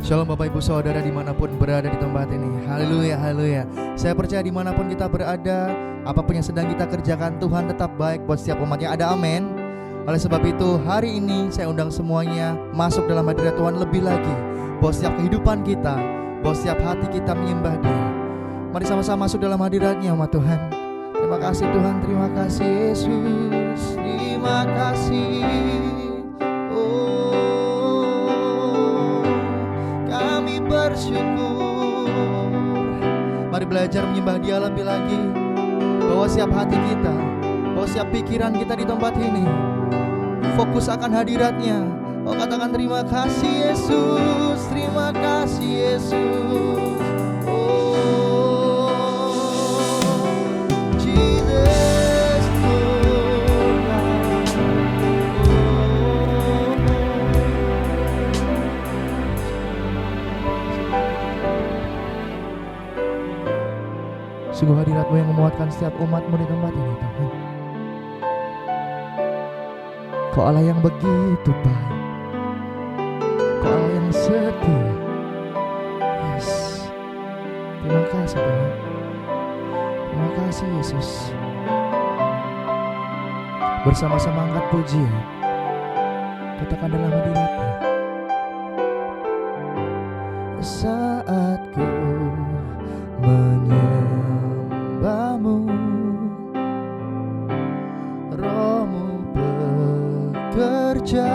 Shalom Bapak Ibu Saudara dimanapun berada di tempat ini. Haleluya, haleluya. Saya percaya dimanapun kita berada, apapun yang sedang kita kerjakan, Tuhan tetap baik buat setiap umatnya. Ada amin. Oleh sebab itu hari ini saya undang semuanya masuk dalam hadirat Tuhan lebih lagi, bahwa setiap kehidupan kita, bahwa setiap hati kita menyembah Dia. Mari sama-sama masuk dalam hadirat-Nya umat Tuhan. Terima kasih Tuhan, terima kasih Yesus, terima kasih. Bersyukur. Mari belajar menyembah Dia lebih lagi, bahwa setiap hati kita, bahwa setiap pikiran kita di tempat ini fokus akan hadirat-Nya. Oh, katakan terima kasih Yesus, terima kasih Yesus. Sungguh hadirat-Mu yang memuatkan setiap umat-Mu di tempat ini, Tuhan. Kau Allah yang begitu baik, Kau Allah yang setia. Yes. Terima kasih Tuhan, terima kasih Yesus. Bersama-sama angkat pujian, katakan dalam hadirat-Nya. Saat ku menyembah-Mu, Roh-Mu bekerja.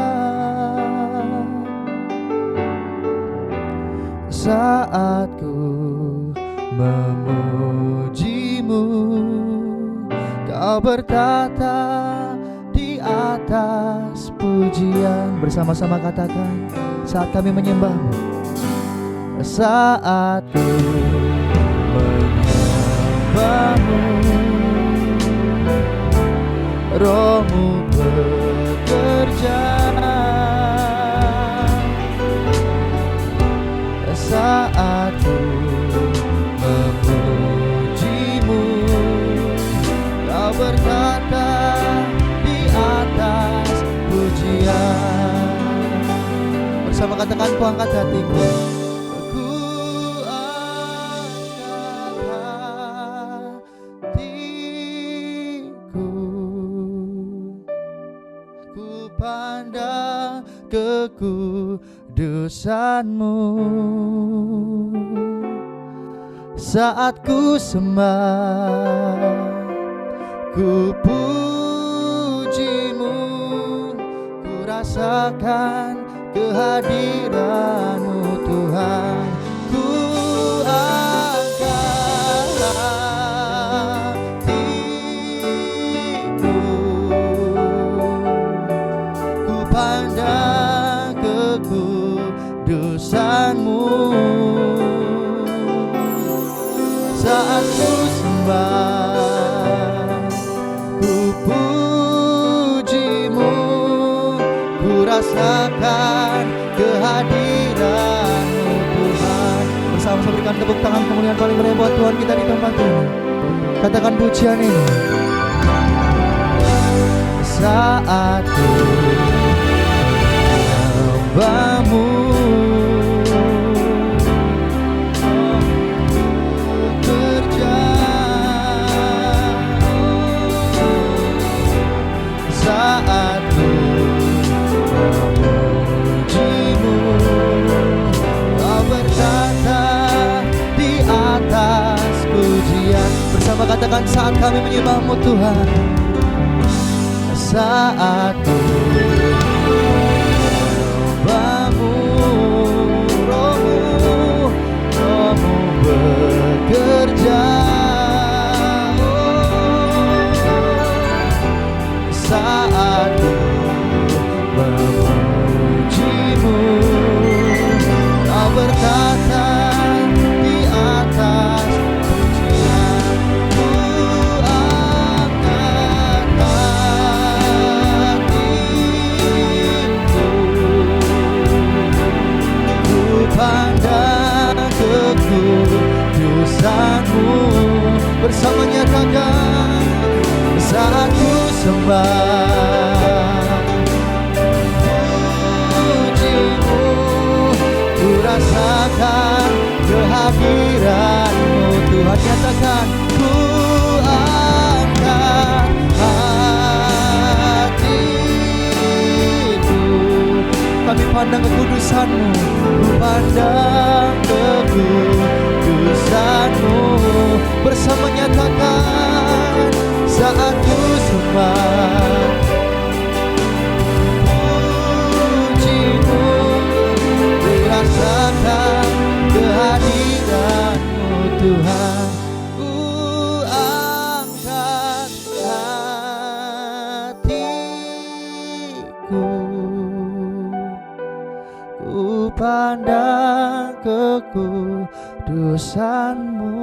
Saat ku memuji-Mu, Kau bertata di atas pujian. Bersama-sama katakan, saat kami menyembah-Mu, saat ku menyembah-Mu, Roh-Mu bekerja. Saat ku memuji-Mu, Kau berkata di atas pujian. Bersama katakan, ku angkat hatiku, ku angkat hatiku, ku pandang kekudusan-Mu. Saat ku sembah, ku puji-Mu, ku rasakan kehadiran-Mu Tuhan. Ku angkat hatiku, ku pandang kekudusan-Mu. Saat ku sembah, ku puji-Mu, ku rasakan kehadiran-Mu Tuhan. Bersama-sama berikan tepuk tangan kemuliaan paling meriah buat Tuhan kita di tempat ini. Katakan pujian ini. Saat ku menyembah-Mu, saat ku memuji-Mu, Kau berkata di atas pujian. Bersama katakan, saat kami menyembah-Mu Tuhan, saat ku menyembah-Mu, Roh-Mu bekerja. Saat ku memuji-Mu, Kau berkata di atas pujian. Ku angkat hatiku, kehadiran-Mu Tuhan. Nyatakan, ku angkat hatiku, kami pandang kekudusan-Mu, ku pandang kekudusan-Mu. Bersama nyatakan, saat ku sembah puji-Mu, ku rasakan kehadiran-Mu Tuhan. Ku angkat hatiku, ku pandang kekudusan-Mu.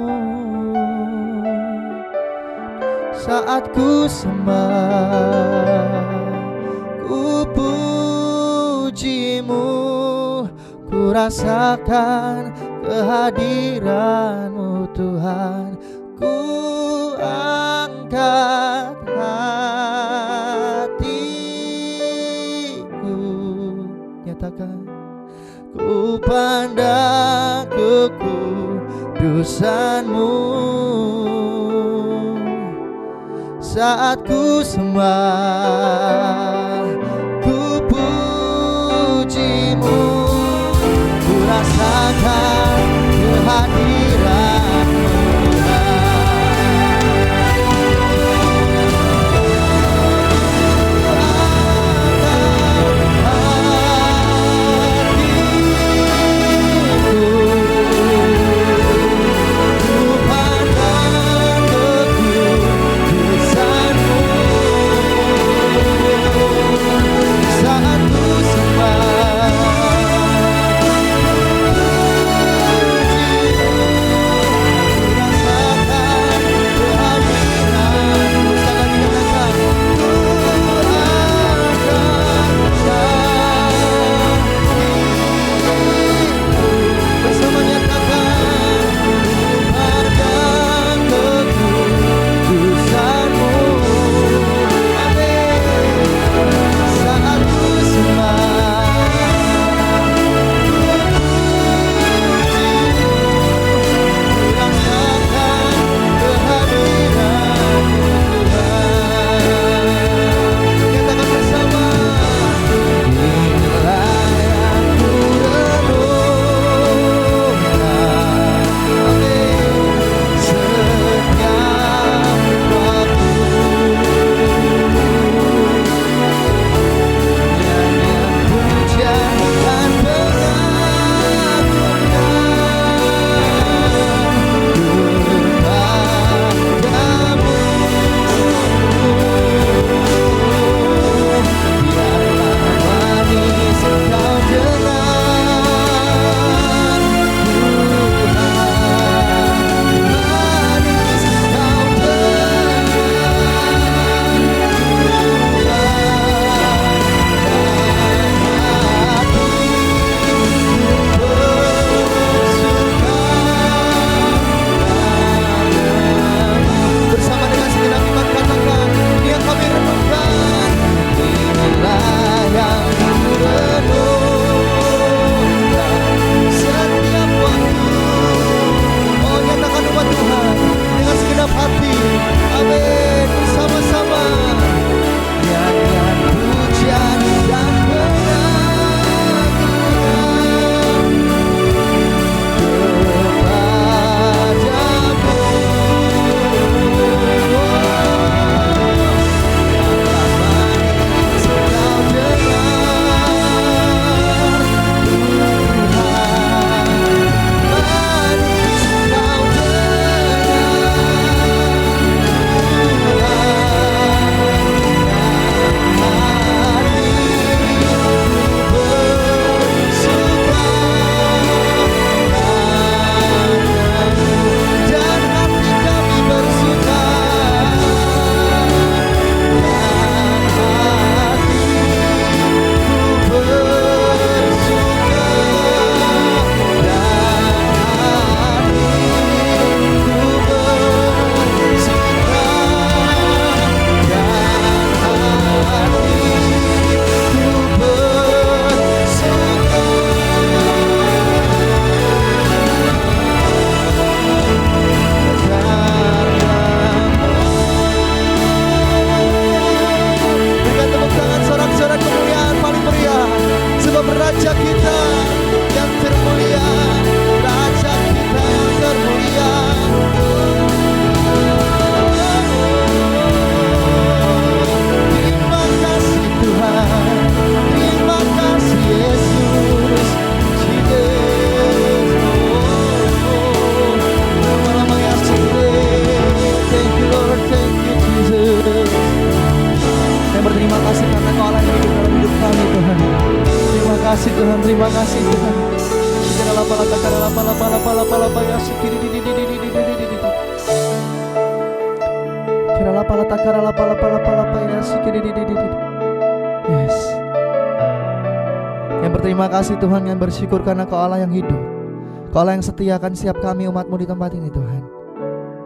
Saat ku sembah, ku puji-Mu, ku rasakan kehadiran-Mu Tuhan. Ku angkat hatiku, nyatakan, ku pandang kekudusan-Mu. Saat ku sembah, ku puji-Mu, ku rasakan kehadiran-Mu kasih Tuhan, terima kasih Tuhan. Yes. Yang berterima kasih Tuhan, yang bersyukur karena Kau Allah yang hidup, Kau Allah yang setia akan setiap kami umat-Mu di tempat ini Tuhan.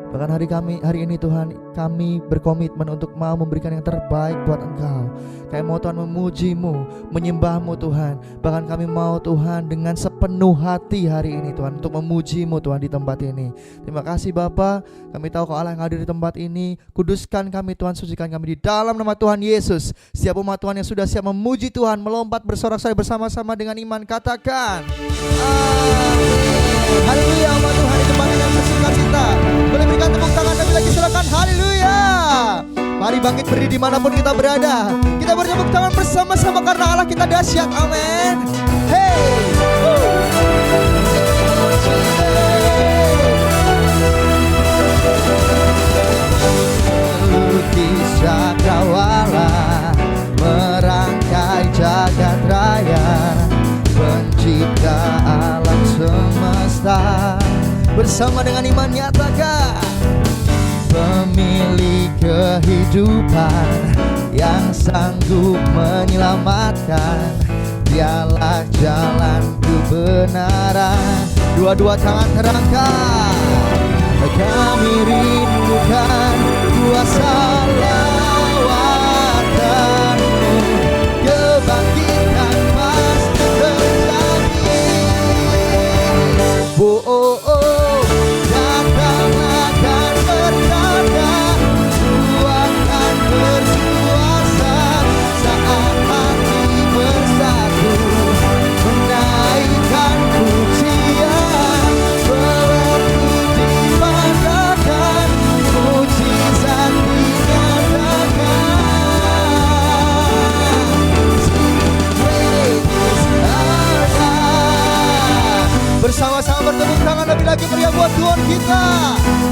Bahkan hari ini Tuhan, kami berkomitmen untuk mau memberikan yang terbaik buat Engkau. Kami mau Tuhan memuji-Mu, menyembah-Mu Tuhan. Bahkan kami mau Tuhan dengan sepenuh hati hari ini Tuhan untuk memuji-Mu Tuhan di tempat ini. Terima kasih Bapa. Kami tahu Kau Allah yang hadir di tempat ini. Kuduskan kami Tuhan, sucikan kami di dalam nama Tuhan Yesus. Setiap umat Tuhan yang sudah siap memuji Tuhan, melompat bersorak-sorai bersama-sama dengan iman, katakan amin. Haleluya. Umat Tuhan di tempat ini yang bersuka cita, boleh berikan tepuk tangan dan lagi silakan. Haleluya. Mari bangkit berdiri dimanapun kita berada. Kita bertepuk tangan bersama-sama karena Allah kita dahsyat. Amin. Hey. Melukis cakrawala, merangkai jagat raya, pencipta alam semesta. Bersama dengan iman nyatakan, pemilik kehidupan yang sanggup menyelamatkan, dialah jalan kebenaran. Dua-dua tangan terangkat, kami rindukan kuasa lawatan-Mu, kebangkitan pasti terjadi. Datanglah dan bertanda, Tuhan akan berkuasa saat hati bersatu, menaikkan pujian, berarti dipandangkan, mujizat dinyatakan. Bersama-sama bertepuk tangan lebih lagi meriah buat Tuhan kita.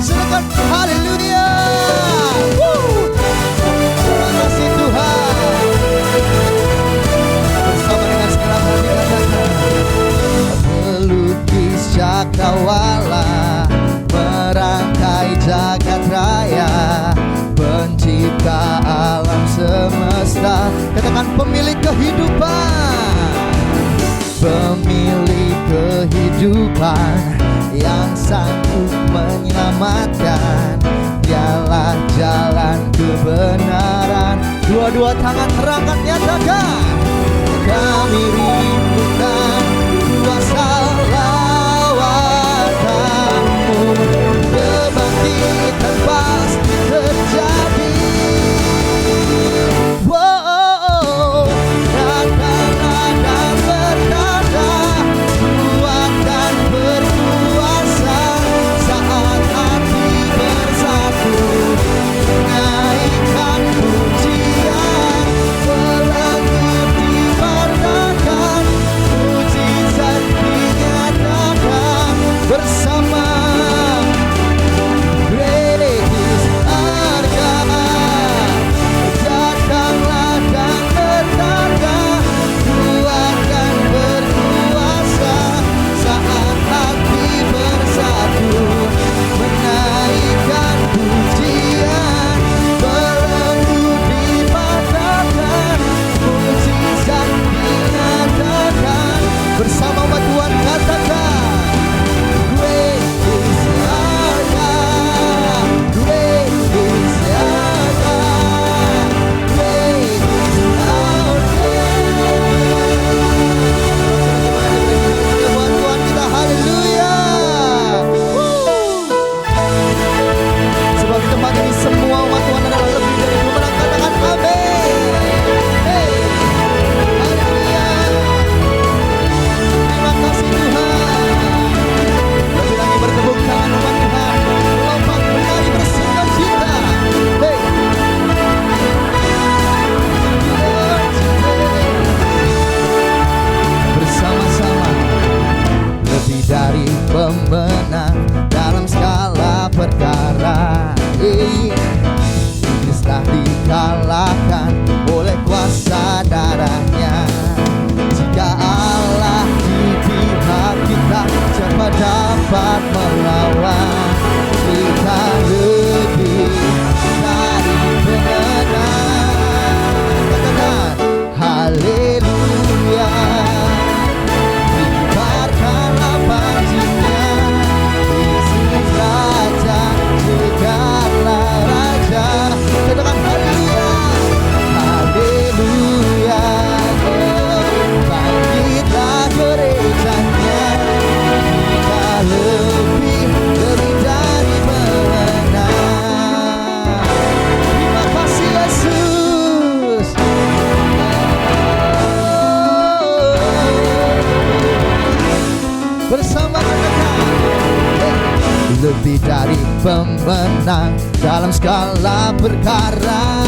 Silakan haleluya. Terima kasih Tuhan. Bersama dengan segenap hati katakan, pelukis cakrawala, merangkai jagat raya, pencipta alam semesta. Katakan pemilik kehidupan, pemilik kehidupan yang sanggup menyelamatkan, dialah jalan kebenaran. Dua-dua tangan terangkat nyatakan, kami rindukan kuasa lawatan-Mu, kebangkitan pasti terjadi. Datanglah dan bertanda, Tuhan akan berkuasa saat hati bersatu, menaikkan pujian, berlengkap dipandangkan, menang dalam segala perkara.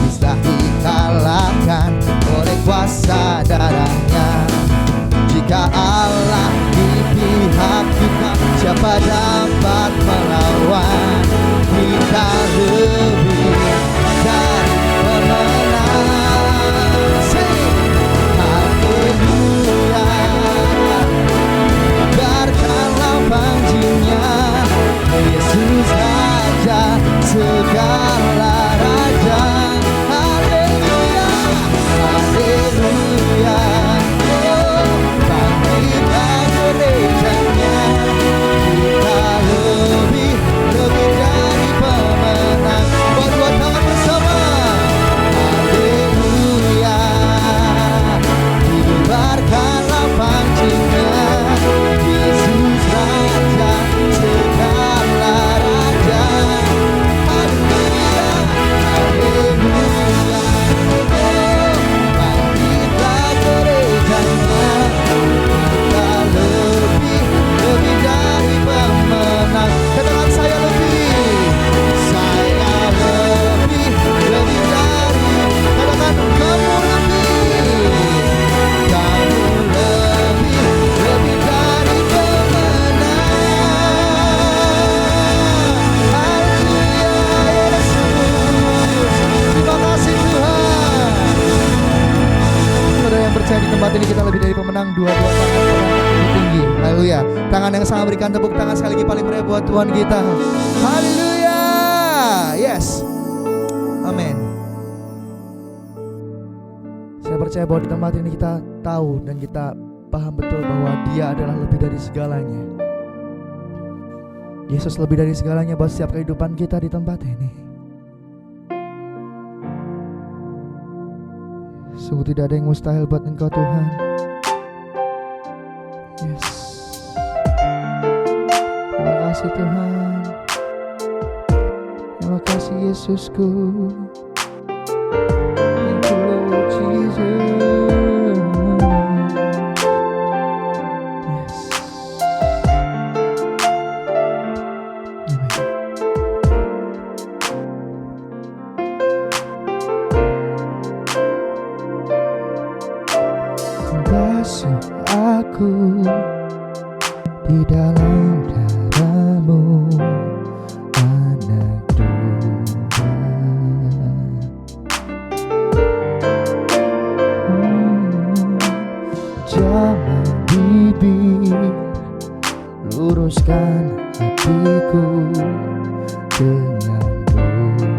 Bisa dikalahkan oleh kuasa darahnya. Jika Allah di pihak kita, siapa dapat melawan? Kita lebih dari pemenang. Haleluya. Biarkanlah panjinya Yesus Raja segala raja. Haleluya, haleluya. Oh, bangkitlah gerejanya. Kita lebih dari pemenang. Berdua tangan bersama. Haleluya. Dibubarkanlah panjinya Yesus Raja segala raja. Haleluya, haleluya. Oh, bangkitlah gerejanya. Kita lebih dari pemenang. Katakan saya lebih dari. Katakan kamu lebih dari pemenang. Haleluya Yesus. Terima kasih Tuhan. Saudara yang percaya di tempat ini kita lebih dari pemenang. Dua-dua tangan tinggi. Haleluya. Tangan yang sama berikan tepuk tangan sekali lagi paling meriah buat Tuhan kita. Haleluya. Yes. Amin. Saya percaya bahwa di tempat ini kita tahu dan kita paham betul bahwa Dia adalah lebih dari segalanya. Yesus lebih dari segalanya buat setiap kehidupan kita di tempat ini. Sungguh tidak ada yang mustahil buat Engkau Tuhan. Yes. Terima kasih Tuhan. Terima kasih Yesusku. Thank you Lord Jesus. Yes. Amen. Basuh aku di dalam darah-Mu, Anak Domba. Jamah bibir, luruskan hatiku dengan bumbu.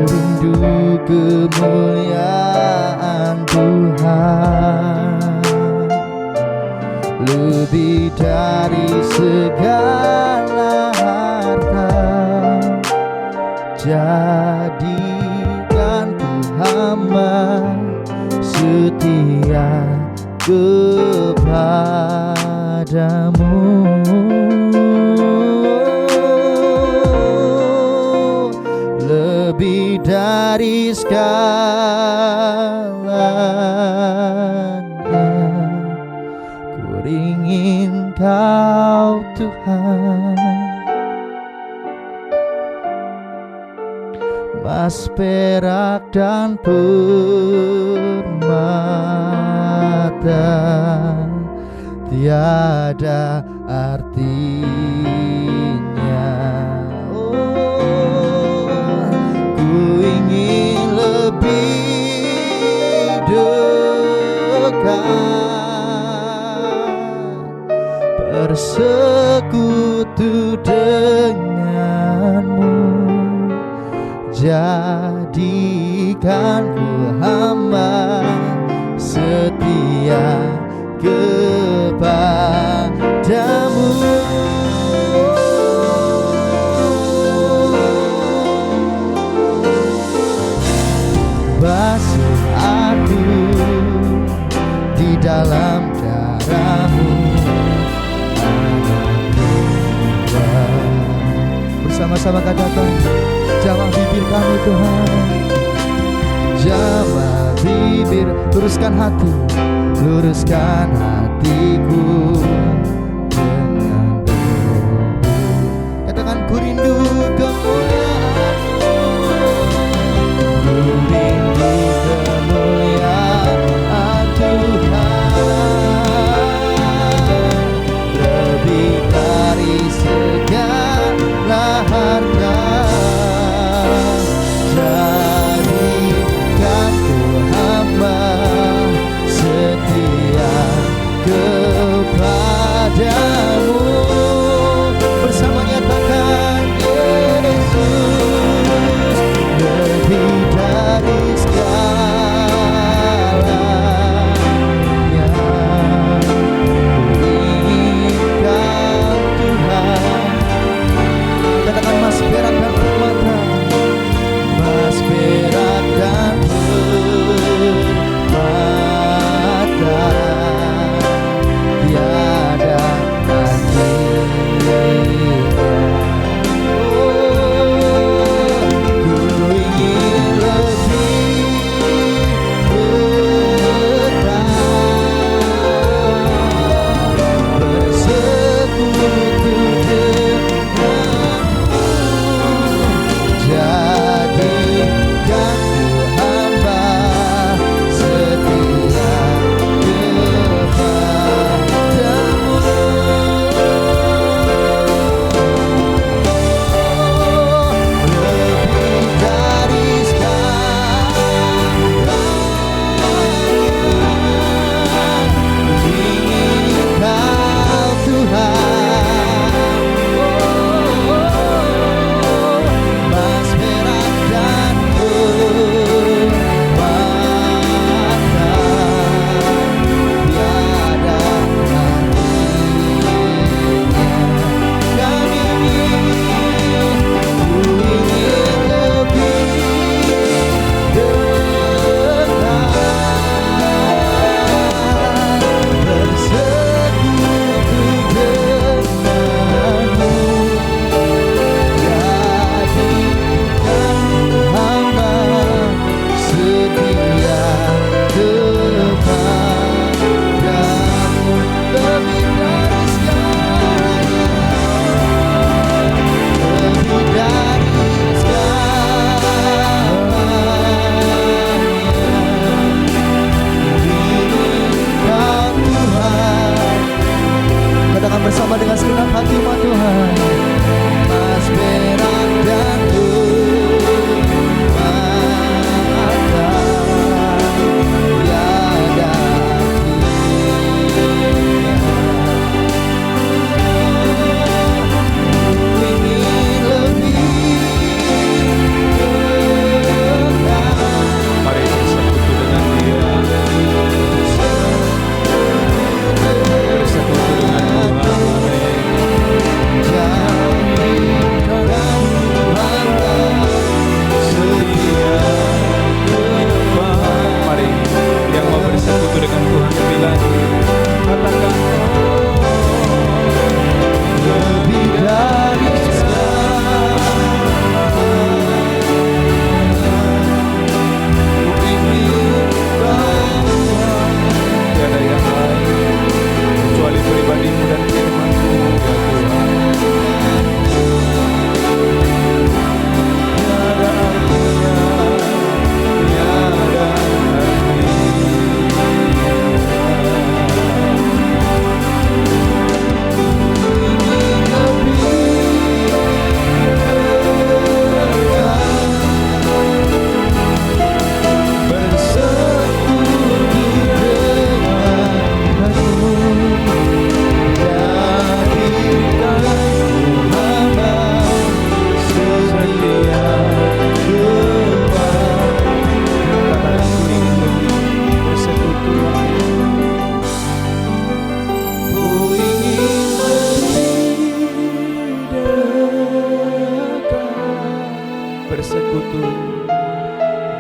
Rindu kemuliaan Tuhan lebih dari segala harta. Jadikan ku hamba setia kepadamu. Lebih dari segalanya, ku ingin Kau Tuhan. Emas, perak, dan permata tiada artinya. Oh, ku ingin lebih dekat bersekutu denganmu. Jadikan ku hamba setia kepadamu. Basuh aku di dalam darah-Mu, bersama-sama katakan, jamah bibir kami Tuhan, jamah bibir, luruskan hati, luruskan hatiku dengan doa. Katakan ku rindu kemuliaan-Mu, ku rindu kemuliaan Tuhan, lebih dari segala harta. Jadikan ku hamba setia kepadamu. Bersama nyatakan Yesus, lebih dari segalanya ku inginkan Tuhan. Katakan mas perak dan permata, mas perak dan permata, tiada tandingnya. Oh, ku ingin lebih dekat, bersekutu denganmu. Jadikan ku hamba setia kepadamu. Lebih dari segalanya ingin Kau Tuhan. Mas perak dan permata, tiada tandingnya. Kami ingin, ku ingin lebih dekat, bersekutu denganmu. Jadikan ku hamba setia kepadamu. Lebih dari segalanya, lebih dari segalanya, inginkan Tuhan. Katakan bersama dengan segenap hati umat Tuhan. Mas perak dan permata, tiada tandingnya. Ku ingin lebih dekat, Mari bersekutu dengan Dia, bersekutu dengan Tuhan. jadikan hamba setia kepadamu. Mari yang mau bersekutu dengan Tuhan lebih lagi, katakan Lebih dari segalanya, ku ingin Kau Tuhan. tiada yang lain kecuali pribadi-Mu dan firman-Mu, ya Tuhan. Tiada artinya, tiada bersekutu bersekutu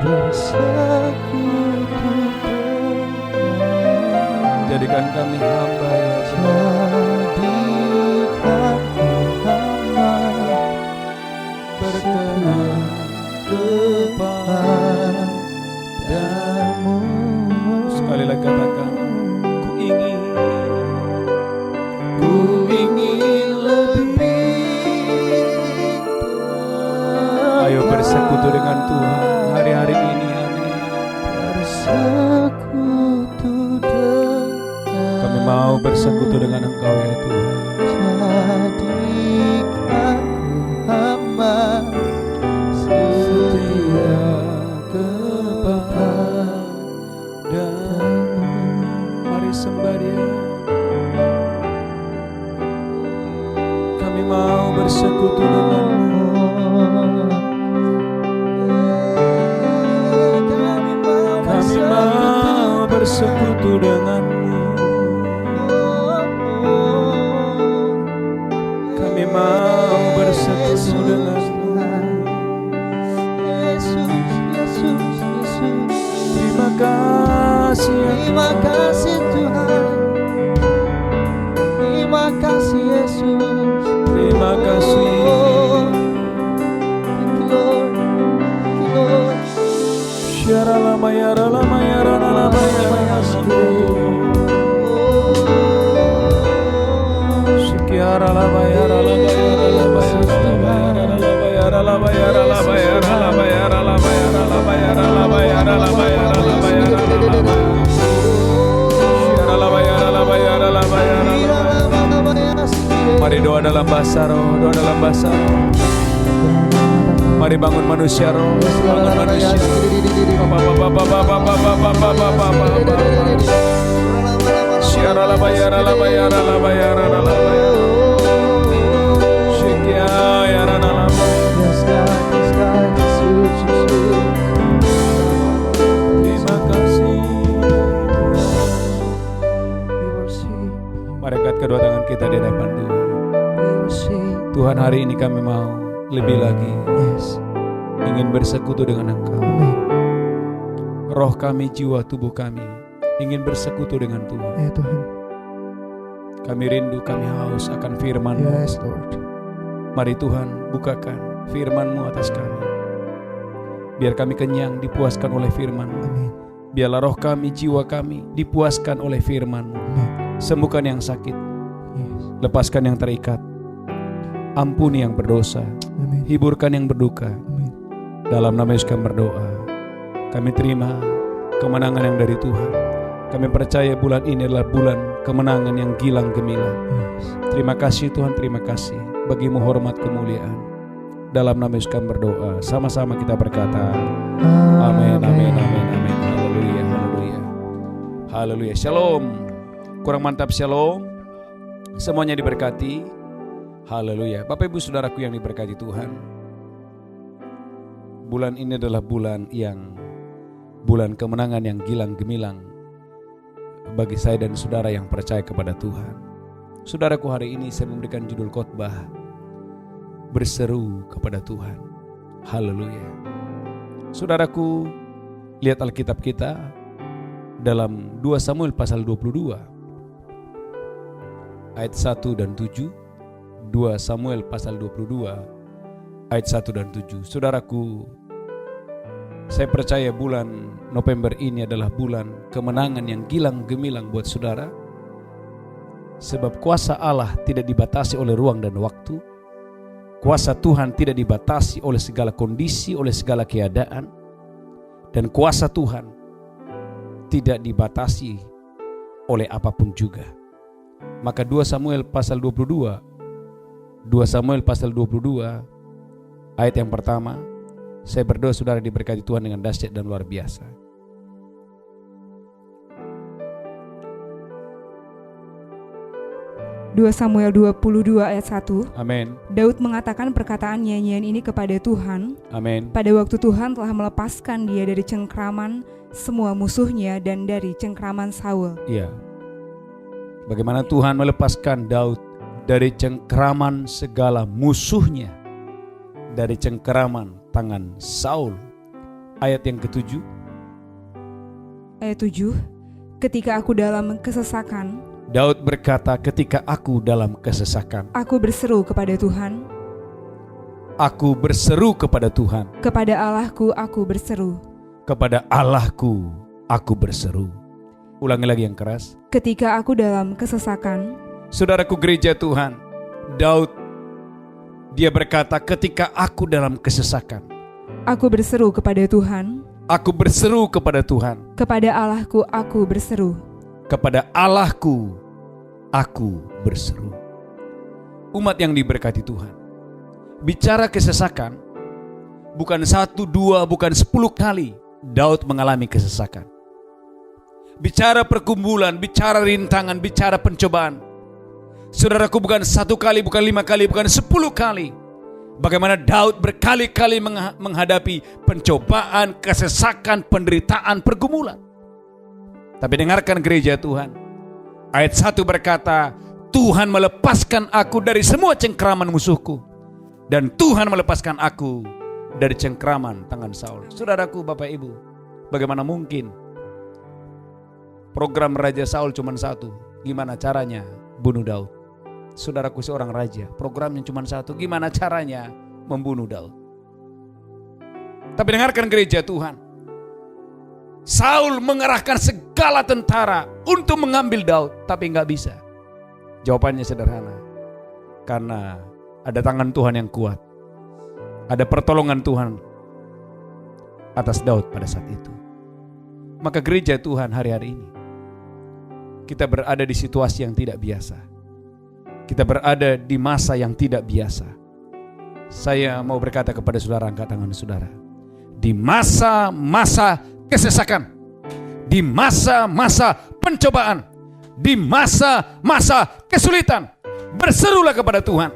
denganmu. jadikan kami hamba ya Jadikan ku hamba berkenan kepadamu. sekali lagi katakan mau bersekutu dengan Engkau ya Tuhan. Jadikan ku hamba setia Kepadamu. Mari sembah Dia. Kami mau bersekutu denganmu. Kami mau bersekutu denganmu. Kami mau bersekutu denganmu. Yesus, Yesus, Yesus. Terima kasih ya Terima kasih Tuhan. Terima kasih Yesus. Terima kasih. Thank you Lord. Thank you Lord. Syara lama ya lama ya lama ya Syara lama ya lama ya lama ya lama ya lama ya lama ya lama ya lama ya lama ya lama ya lama ya Syara lama ya lama ya lama ya Mari doa dalam bahasa roh, doa dalam bahasa roh. Mari bangun manusia roh, bangun manusia. Syara lama ya lama ya lama ya lama ya. Syikia ya lama. Yes God, yes God, Yesus, Yesus. Terima kasih. We worship, Mari angkat kedua tangan kita di hadapan Tuhan. we worship. Tuhan, hari ini kami mau lebih lagi Yes. ingin bersekutu dengan Engkau. Amin. Roh kami, jiwa, tubuh kami ingin bersekutu dengan Tuhan. Ya Tuhan. Kami rindu, kami haus akan firman-Mu. Yes Lord. Mari Tuhan, bukakan firman-Mu atas kami. Biar kami kenyang, dipuaskan oleh firman-Mu. Amin. Biarlah roh kami, jiwa kami dipuaskan oleh firman-Mu. Amin. Sembuhkan yang sakit, Yes. lepaskan yang terikat, ampuni yang berdosa, Amin. hiburkan yang berduka. Amin. Dalam nama Yesus kami berdoa. Kami terima kemenangan yang dari Tuhan. Kami percaya bulan ini adalah bulan kemenangan yang gilang gemilang. Yes. Terima kasih Tuhan, terima kasih. Bagimu hormat kemuliaan. Dalam nama Yesus kami berdoa. Sama-sama kita berkata, amin, amin, amin, amin. Haleluya, haleluya. Haleluya. Shalom. Kurang mantap shalom. Semuanya diberkati. Haleluya. Bapak Ibu Saudaraku yang diberkati Tuhan. Bulan ini adalah bulan kemenangan yang gilang gemilang bagi saya dan saudara yang percaya kepada Tuhan. Saudaraku, hari ini saya memberikan judul khotbah berseru kepada Tuhan. Haleluya. Saudaraku, lihat Alkitab kita dalam 2 Samuel pasal 22 ayat 1 dan 7. 2 Samuel pasal 22 ayat 1 dan 7. Saudaraku, saya percaya bulan November ini adalah bulan kemenangan yang gilang gemilang buat saudara. Sebab kuasa Allah tidak dibatasi oleh ruang dan waktu. Kuasa Tuhan tidak dibatasi oleh segala kondisi, oleh segala keadaan. Dan kuasa Tuhan tidak dibatasi oleh apapun juga. Maka 2 Samuel pasal 22 ayat yang pertama, saya berdoa saudara diberkati Tuhan dengan dahsyat dan luar biasa. Dua Samuel 22 ayat 1. Amin. Daud mengatakan perkataan nyanyian ini kepada Tuhan. Amin. Pada waktu Tuhan telah melepaskan dia dari cengkraman semua musuhnya dan dari cengkraman Saul. Iya. Bagaimana Tuhan melepaskan Daud dari cengkraman segala musuhnya, dari cengkraman tangan Saul. Ayat yang ke-7. Ayat 7. Ketika aku dalam kesesakan, Daud berkata, ketika aku dalam kesesakan, aku berseru kepada Tuhan. aku berseru kepada Tuhan. Kepada Allahku aku berseru. Kepada Allahku aku berseru. Ulangi lagi yang keras. Ketika aku dalam kesesakan, Saudaraku gereja Tuhan, Daud, dia berkata, ketika aku dalam kesesakan, aku berseru kepada Tuhan. aku berseru kepada Tuhan. Kepada Allahku aku berseru. Kepada Allahku aku berseru. Umat yang diberkati Tuhan, bicara kesesakan, bukan 1, 2, bukan 10 kali Daud mengalami kesesakan. Bicara pergumulan, bicara rintangan, bicara pencobaan, saudaraku, bukan 1 kali, bukan 5 kali, bukan 10 kali. Bagaimana Daud berkali-kali menghadapi pencobaan, kesesakan, penderitaan, pergumulan. Tapi dengarkan gereja Tuhan, ayat 1 berkata, Tuhan melepaskan aku dari semua cengkraman musuhku, dan Tuhan melepaskan aku dari cengkraman tangan Saul. Saudaraku, Bapak Ibu, bagaimana mungkin program Raja Saul cuma 1? Gimana caranya bunuh Daud? Saudaraku, seorang raja, programnya cuma 1. Gimana caranya membunuh Daud? Tapi dengarkan gereja Tuhan, Saul mengerahkan segala tentara untuk mengambil Daud, tapi nggak bisa. Jawabannya sederhana, karena ada tangan Tuhan yang kuat, ada pertolongan Tuhan atas Daud pada saat itu. Maka gereja Tuhan, hari-hari ini kita berada di situasi yang tidak biasa. Kita berada di masa yang tidak biasa. Saya mau berkata kepada saudara, angkat tangan saudara. Di masa-masa kesesakan, di masa-masa pencobaan, di masa-masa kesulitan, berserulah kepada Tuhan,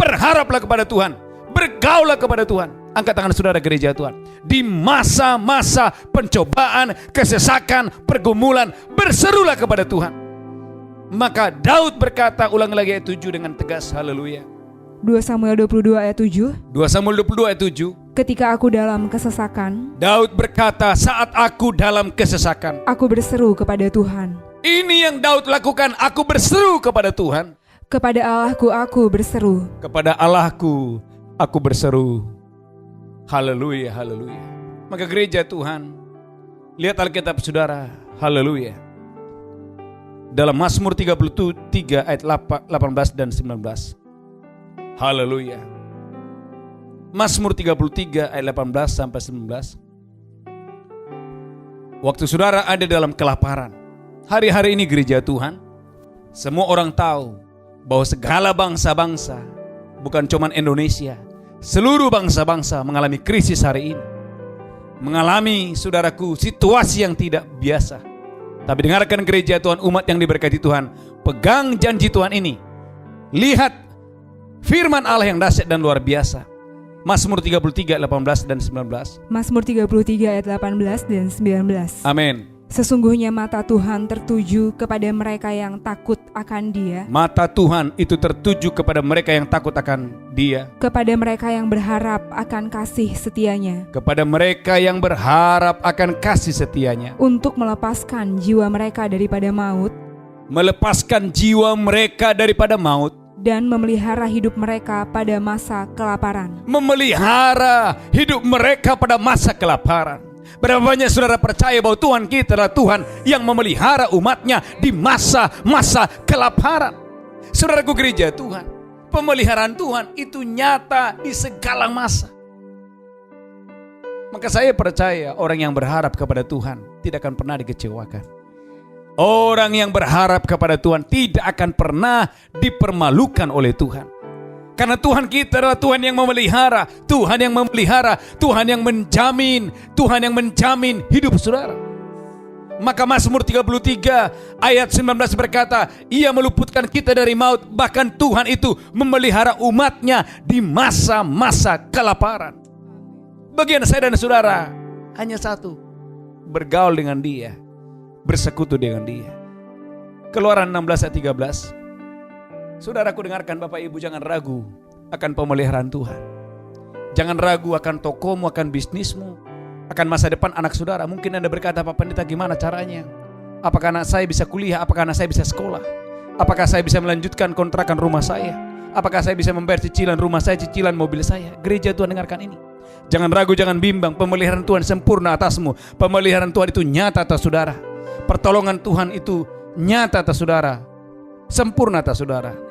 berharaplah kepada Tuhan, bergaullah kepada Tuhan. Angkat tangan saudara, gereja Tuhan. Di masa-masa pencobaan, kesesakan, pergumulan, berserulah kepada Tuhan. Maka Daud berkata, ulang lagi ayat 7 dengan tegas, haleluya. 2 Samuel 22 ayat 7. 2 Samuel 22 ayat 7. Ketika aku dalam kesesakan, Daud berkata, saat aku dalam kesesakan, aku berseru kepada Tuhan. Ini yang Daud lakukan, aku berseru kepada Tuhan. Kepada Allahku aku berseru. Kepada Allahku aku berseru. Haleluya, haleluya. Maka gereja Tuhan, lihat Alkitab saudara, haleluya. Dalam Mazmur 33 ayat 18 dan 19. Haleluya. Mazmur 33 ayat 18 sampai 19. Waktu saudara ada dalam kelaparan, hari-hari ini gereja Tuhan, semua orang tahu bahwa segala bangsa-bangsa, bukan cuma Indonesia, seluruh bangsa-bangsa mengalami krisis hari ini. Mengalami, saudaraku, situasi yang tidak biasa. Tapi dengarkan gereja Tuhan, umat yang diberkati Tuhan, pegang janji Tuhan ini. Lihat firman Allah yang dahsyat dan luar biasa. Mazmur 33 ayat 18 dan 19. Mazmur 33 ayat 18 dan 19. Amin. Sesungguhnya mata Tuhan tertuju kepada mereka yang takut akan Dia. Mata Tuhan itu tertuju kepada mereka yang takut akan Dia. Kepada mereka yang berharap akan kasih setianya. Kepada mereka yang berharap akan kasih setianya. Untuk melepaskan jiwa mereka daripada maut. Melepaskan jiwa mereka daripada maut. Dan memelihara hidup mereka pada masa kelaparan. Memelihara hidup mereka pada masa kelaparan. Berapa banyak saudara percaya bahwa Tuhan kita adalah Tuhan yang memelihara umatnya di masa-masa kelaparan. Saudaraku gereja Tuhan, pemeliharaan Tuhan itu nyata di segala masa. Maka saya percaya orang yang berharap kepada Tuhan tidak akan pernah dikecewakan. Orang yang berharap kepada Tuhan tidak akan pernah dipermalukan oleh Tuhan. Karena Tuhan kita adalah Tuhan yang memelihara, Tuhan yang memelihara, Tuhan yang menjamin, Tuhan yang menjamin hidup saudara. Maka Mazmur 33 ayat 19 berkata, Ia meluputkan kita dari maut, bahkan Tuhan itu memelihara umatnya di masa-masa kelaparan. Bagian saya dan saudara hanya satu, bergaul dengan Dia, bersekutu dengan Dia. Keluaran 16 ayat 13. Saudaraku dengarkan Bapak Ibu, jangan ragu akan pemeliharaan Tuhan. Jangan ragu akan tokomu, akan bisnismu, akan masa depan anak saudara. Mungkin Anda berkata, Pak Pendeta, gimana caranya? Apakah anak saya bisa kuliah? Apakah anak saya bisa sekolah? Apakah saya bisa melanjutkan kontrakan rumah saya? Apakah saya bisa membayar cicilan rumah saya, cicilan mobil saya? Gereja Tuhan, dengarkan ini. Jangan ragu, jangan bimbang. Pemeliharaan Tuhan sempurna atasmu. Pemeliharaan Tuhan itu nyata atas saudara. Pertolongan Tuhan itu nyata atas saudara, sempurna atas saudara.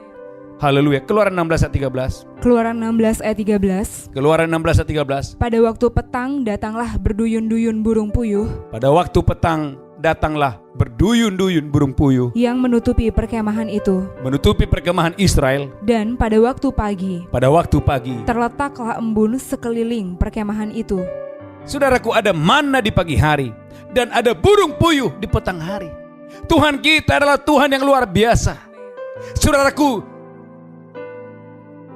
Haleluya. Keluaran 16 ayat 13. Keluaran 16 ayat 13. Keluaran 16 ayat 13. Pada waktu petang datanglah berduyun-duyun burung puyuh. Pada waktu petang datanglah berduyun-duyun burung puyuh yang menutupi perkemahan itu. menutupi perkemahan Israel. Dan pada waktu pagi, terletaklah embun sekeliling perkemahan itu. Saudaraku, ada manna di pagi hari dan ada burung puyuh di petang hari. Tuhan kita adalah Tuhan yang luar biasa. Saudaraku,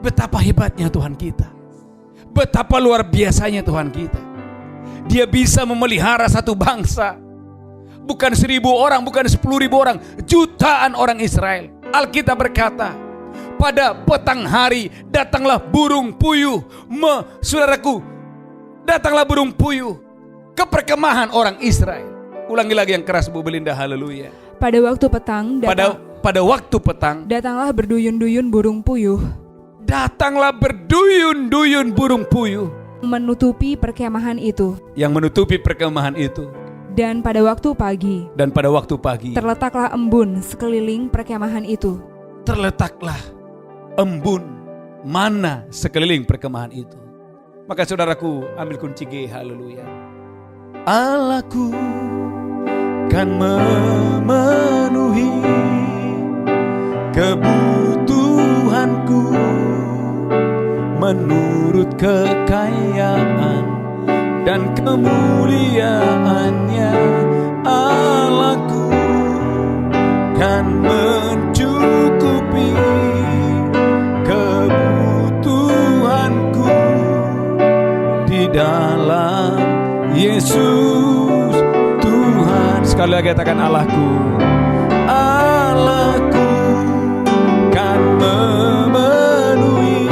betapa hebatnya Tuhan kita. Betapa luar biasanya Tuhan kita. Dia bisa memelihara satu bangsa. Bukan 1.000 orang, bukan 10.000 orang, jutaan orang Israel. Alkitab berkata, pada petang hari datanglah burung puyuh. Saudaraku, datanglah burung puyuh ke perkemahan orang Israel. Ulangi lagi yang keras, Bu Belinda, haleluya. Pada waktu petang, pada waktu petang, datanglah berduyun-duyun burung puyuh. Datanglah berduyun-duyun burung puyuh Menutupi perkemahan itu. yang menutupi perkemahan itu. Dan pada waktu pagi, terletaklah embun sekeliling perkemahan itu. Terletaklah embun mana sekeliling perkemahan itu. Maka saudaraku, ambil kunci G, haleluya. Allahku kan memenuhi kebutuhanku menurut kekayaan dan kemuliaannya. Allahku kan mencukupi kebutuhanku di dalam Yesus Tuhan. Sekali lagi katakan, Allahku kan memenuhi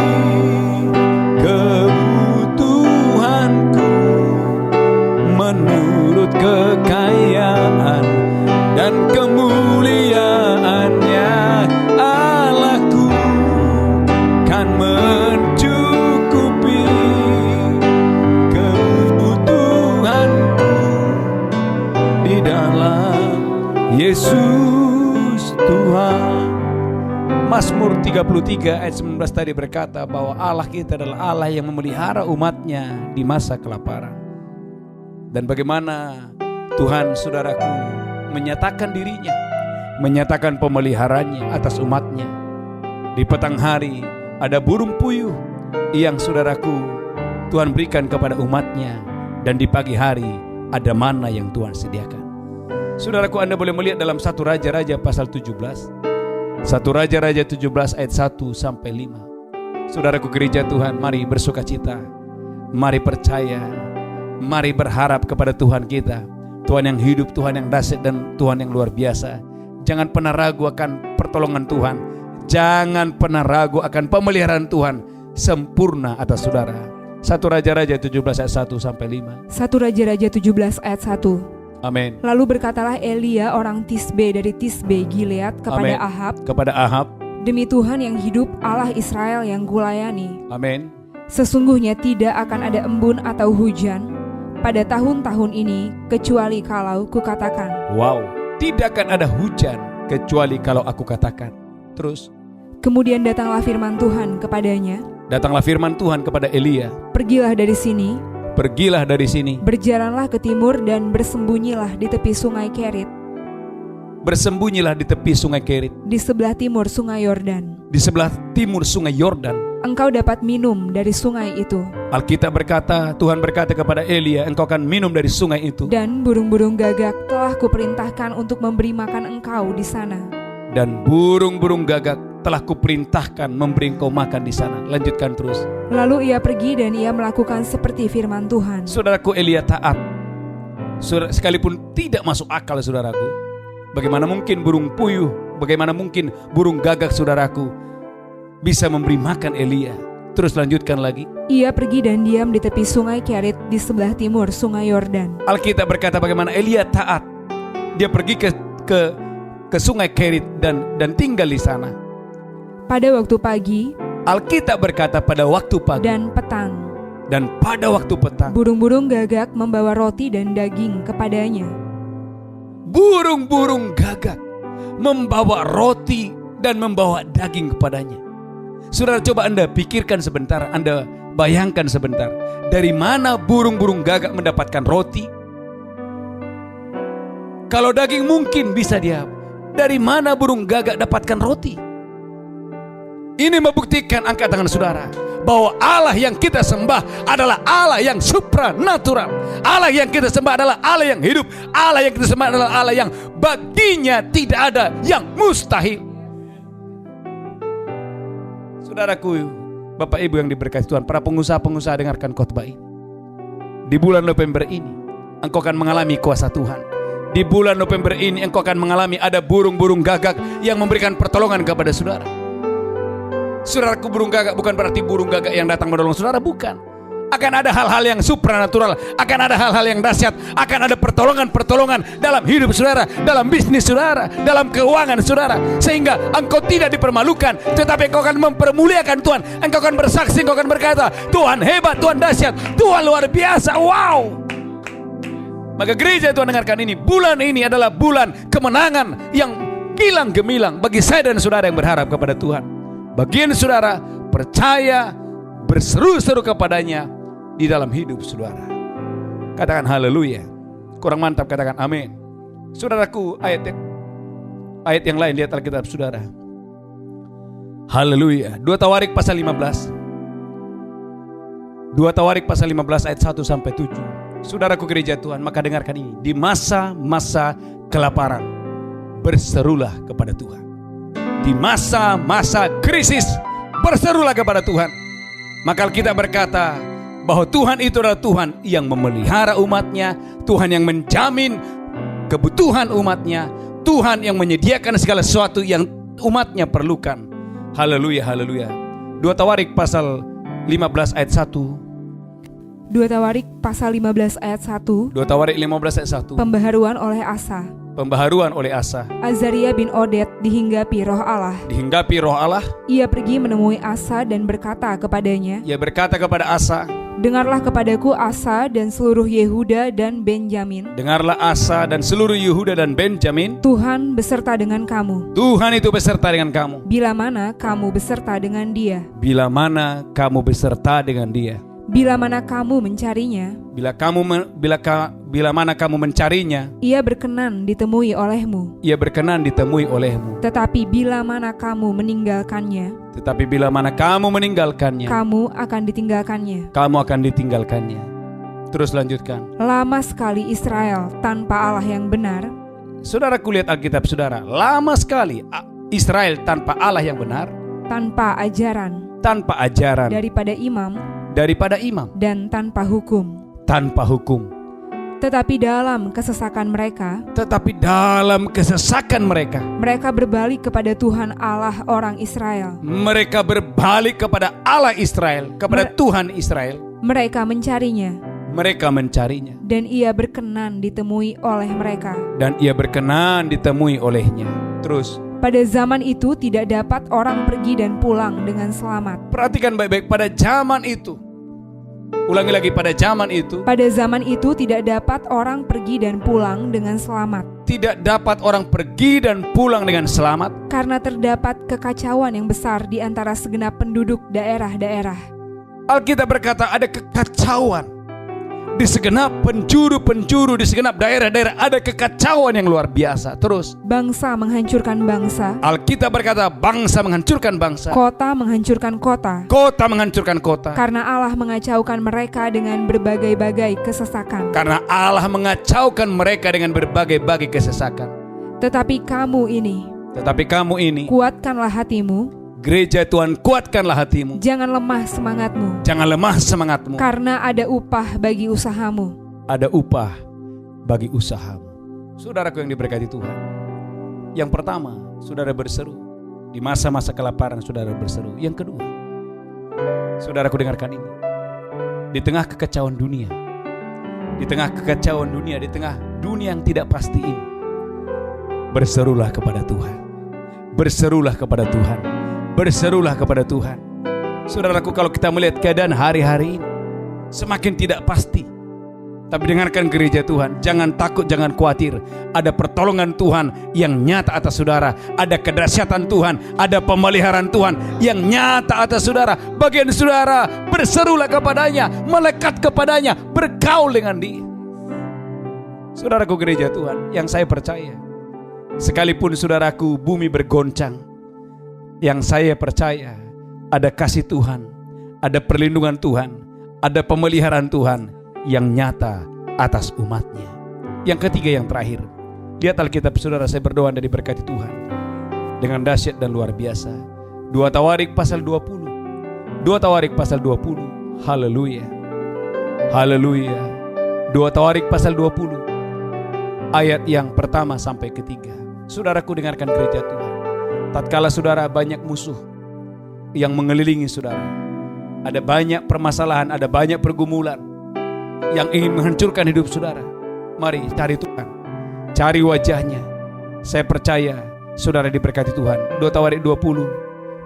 kebutuhanku menurut kekayaan dan kemuliaannya. Allahku kan mencukupi kebutuhanku di dalam Yesus Tuhan. Mazmur 33 ayat 19 tadi berkata bahwa Allah kita adalah Allah yang memelihara umatnya di masa kelaparan. Dan bagaimana Tuhan, saudaraku, menyatakan dirinya, menyatakan pemeliharanya atas umatnya. Di petang hari ada burung puyuh yang, saudaraku, Tuhan berikan kepada umatnya. Dan di pagi hari ada manna yang Tuhan sediakan. Saudaraku, Anda boleh melihat dalam 1 Raja-Raja pasal 17. 1 Raja-Raja 17 ayat 1-5. Saudaraku gereja Tuhan, mari bersukacita, mari percaya, mari berharap kepada Tuhan kita, Tuhan yang hidup, Tuhan yang dahsyat, dan Tuhan yang luar biasa. Jangan pernah ragu akan pertolongan Tuhan. Jangan pernah ragu akan pemeliharaan Tuhan sempurna atas saudara. 1 Raja-Raja 17 ayat 1-5. 1 Raja-Raja 17 ayat 1. Amin. Lalu berkatalah Elia orang Tisbe dari Tisbe Gilead kepada Ahab, demi Tuhan yang hidup, Allah Israel yang kulayani. Amin. Sesungguhnya tidak akan ada embun atau hujan pada tahun-tahun ini kecuali kalau kukatakan. Wow, tidak akan ada hujan kecuali kalau aku katakan. Terus, kemudian datanglah firman Tuhan kepadanya. Datanglah firman Tuhan kepada Elia. Pergilah dari sini, berjalanlah ke timur dan bersembunyilah di tepi sungai Kerit. Bersembunyilah di tepi sungai Kerit. Di sebelah timur sungai Yordan. Di sebelah timur sungai Yordan. Engkau dapat minum dari sungai itu. Alkitab berkata, Tuhan berkata kepada Elia, engkau akan minum dari sungai itu. Dan burung-burung gagak telah kuperintahkan untuk memberi makan engkau di sana. Dan burung-burung gagak telah kuperintahkan memberi engkau makan di sana. Lanjutkan terus. Lalu ia pergi dan ia melakukan seperti firman Tuhan. Saudaraku, Elia taat. Sekalipun tidak masuk akal, saudaraku. Bagaimana mungkin burung puyuh, bagaimana mungkin burung gagak, saudaraku, bisa memberi makan Elia. Terus lanjutkan lagi. Ia pergi dan diam di tepi sungai Kerit di sebelah timur sungai Yordan. Alkitab berkata bagaimana Elia taat. Dia pergi ke sungai Kerit dan tinggal di sana. Pada waktu pagi, Alkitab berkata pada waktu pagi dan petang, dan pada waktu petang, burung-burung gagak membawa roti dan daging kepadanya. Burung-burung gagak membawa roti dan membawa daging kepadanya. Saudara, coba Anda pikirkan sebentar, Anda bayangkan sebentar, dari mana burung-burung gagak mendapatkan roti? Kalau daging mungkin bisa dia, dari mana burung gagak dapatkan roti? Ini membuktikan, angkat tangan saudara, bahwa Allah yang kita sembah adalah Allah yang supranatural. Allah yang kita sembah adalah Allah yang hidup. Allah yang kita sembah adalah Allah yang baginya tidak ada yang mustahil. Saudaraku, Bapak Ibu yang diberkati Tuhan, para pengusaha-pengusaha, dengarkan khotbah ini. Di bulan November ini engkau akan mengalami kuasa Tuhan. Di bulan November ini engkau akan mengalami ada burung-burung gagak yang memberikan pertolongan kepada saudara. Saudaraku, burung gagak bukan berarti burung gagak yang datang menolong saudara, bukan. Akan ada hal-hal yang supranatural, akan ada hal-hal yang dahsyat, akan ada pertolongan-pertolongan dalam hidup saudara, dalam bisnis saudara, dalam keuangan saudara, sehingga engkau tidak dipermalukan, tetapi engkau akan mempermuliakan Tuhan. Engkau akan bersaksi, engkau akan berkata, Tuhan hebat, Tuhan dahsyat, Tuhan luar biasa, wow. Maka gereja Tuhan, dengarkan ini, bulan ini adalah bulan kemenangan yang gilang gemilang bagi saya dan saudara yang berharap kepada Tuhan. Bagian saudara percaya, berseru-seru kepadanya di dalam hidup saudara. Katakan haleluya. Kurang mantap, katakan amin. Saudaraku, ayat yang lain lihat Alkitab saudara. Haleluya. 2 Tawarik pasal 15. 2 Tawarik pasal 15 ayat 1 sampai 7. Saudaraku gereja Tuhan, maka dengarkan ini. Di masa-masa kelaparan, berserulah kepada Tuhan. Di masa-masa krisis, berserulah kepada Tuhan. Maka kita berkata bahwa Tuhan itu adalah Tuhan yang memelihara umatnya, Tuhan yang menjamin kebutuhan umatnya, Tuhan yang menyediakan segala sesuatu yang umatnya perlukan. Haleluya, haleluya. 2 Tawarik pasal 15 ayat 1. 2 Tawarik pasal 15 ayat 1. 2 Tawarik 15 ayat 1. Pembaharuan oleh Asa. Pembaharuan oleh Asa. Azaria bin Oded dihinggapi roh Allah. Dihinggapi roh Allah. Ia pergi menemui Asa dan berkata kepadanya. Ia berkata kepada Asa, dengarlah kepadaku Asa dan seluruh Yehuda dan Benjamin. Dengarlah Asa dan seluruh Yehuda dan Benjamin. Tuhan beserta dengan kamu. Tuhan itu beserta dengan kamu. Bila mana kamu beserta dengan dia. Bila mana kamu beserta dengan dia. Bila mana kamu mencarinya. Bila mana kamu mencarinya. Ia berkenan ditemui olehmu. Ia berkenan ditemui olehmu. Tetapi bila mana kamu meninggalkannya. Tetapi bila mana kamu meninggalkannya. Kamu akan ditinggalkannya. Kamu akan ditinggalkannya. Terus lanjutkan. Lama sekali Israel tanpa Allah yang benar. Saudara, kulihat Alkitab saudara. Lama sekali Israel tanpa Allah yang benar. Tanpa ajaran. Tanpa ajaran. Daripada imam. Dan tanpa hukum. Tetapi dalam kesesakan mereka. Mereka berbalik kepada Tuhan Allah orang Israel. Mereka berbalik kepada Allah Israel, kepada Tuhan Israel. Mereka mencarinya. Dan ia berkenan ditemui oleh mereka. Terus. Pada zaman itu tidak dapat orang pergi dan pulang dengan selamat. Perhatikan baik-baik, pada zaman itu. Ulangi lagi, pada zaman itu. Pada zaman itu tidak dapat orang pergi dan pulang dengan selamat. Tidak dapat orang pergi dan pulang dengan selamat. Karena terdapat kekacauan yang besar di antara segenap penduduk daerah-daerah. Alkitab berkata ada kekacauan. Di segenap penjuru-penjuru, di segenap daerah-daerah ada kekacauan yang luar biasa. Terus. Bangsa menghancurkan bangsa. Alkitab berkata bangsa menghancurkan bangsa. Kota menghancurkan kota. Kota menghancurkan kota. Karena Allah mengacaukan mereka dengan berbagai-bagai kesesakan. Tetapi kamu ini. Kuatkanlah hatimu. Gereja Tuhan, kuatkanlah hatimu. Jangan lemah semangatmu. Karena ada upah bagi usahamu. Saudaraku yang diberkati Tuhan. Yang pertama, saudara berseru. Di masa-masa kelaparan saudara berseru. Yang kedua, saudaraku dengarkan ini. Di tengah kekacauan dunia, di tengah dunia yang tidak pasti ini, berserulah kepada Tuhan. Saudaraku, kalau kita melihat keadaan hari-hari ini semakin tidak pasti, tapi dengarkan gereja Tuhan, jangan takut, jangan khawatir. Ada pertolongan Tuhan yang nyata atas saudara. Ada kedahsyatan Tuhan, ada pemeliharaan Tuhan yang nyata atas saudara. Bagian saudara, berserulah kepadanya, melekat kepadanya, bergaul dengan dia. Saudaraku gereja Tuhan, yang saya percaya, sekalipun saudaraku bumi bergoncang, yang saya percaya ada kasih Tuhan, ada perlindungan Tuhan, ada pemeliharaan Tuhan yang nyata atas umatnya. Yang ketiga, yang terakhir, lihat Alkitab saudara, saya berdoa dan diberkati Tuhan dengan dahsyat dan luar biasa. 2 Tawarik pasal 20. 2 Tawarik pasal 20. Haleluya. Haleluya. 2 Tawarik pasal 20. Ayat yang pertama sampai ketiga. Saudaraku dengarkan gereja Tuhan. Tatkala saudara banyak musuh yang mengelilingi saudara, ada banyak permasalahan, ada banyak pergumulan yang ingin menghancurkan hidup saudara, mari cari Tuhan, cari wajahnya. Saya percaya saudara diberkati Tuhan. 2 Tawarik 20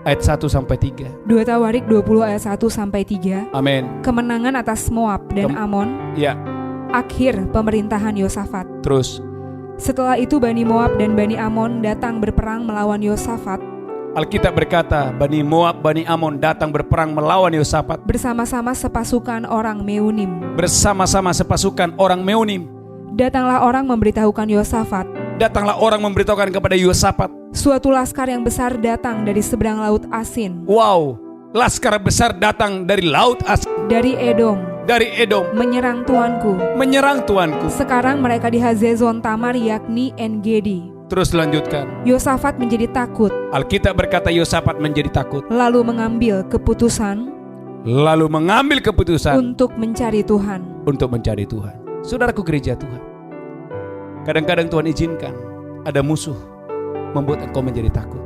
ayat 1 sampai 3. 2 Tawarik 20 ayat 1 sampai 3. Amin. Kemenangan atas Moab dan Amon. Ya. Akhir pemerintahan Yosafat. Terus. Setelah itu Bani Moab dan Bani Amon datang berperang melawan Yosafat. Alkitab berkata Bani Moab, Bani Amon datang berperang melawan Yosafat bersama-sama sepasukan orang Meunim. Bersama-sama sepasukan orang Meunim. Datanglah orang memberitahukan Yosafat. Datanglah orang memberitahukan kepada Yosafat. Suatu laskar yang besar datang dari seberang laut Asin. Wow, laskar besar datang dari laut Asin. Dari Edom. Dari Edom. Menyerang tuanku. Menyerang tuanku. Sekarang mereka di Hazezon Tamar yakni En-Gedi. Terus lanjutkan. Yosafat menjadi takut. Alkitab berkata Yosafat menjadi takut. Lalu mengambil keputusan. Untuk mencari Tuhan. Untuk mencari Tuhan. Saudaraku gereja Tuhan, kadang-kadang Tuhan izinkan ada musuh membuat engkau menjadi takut.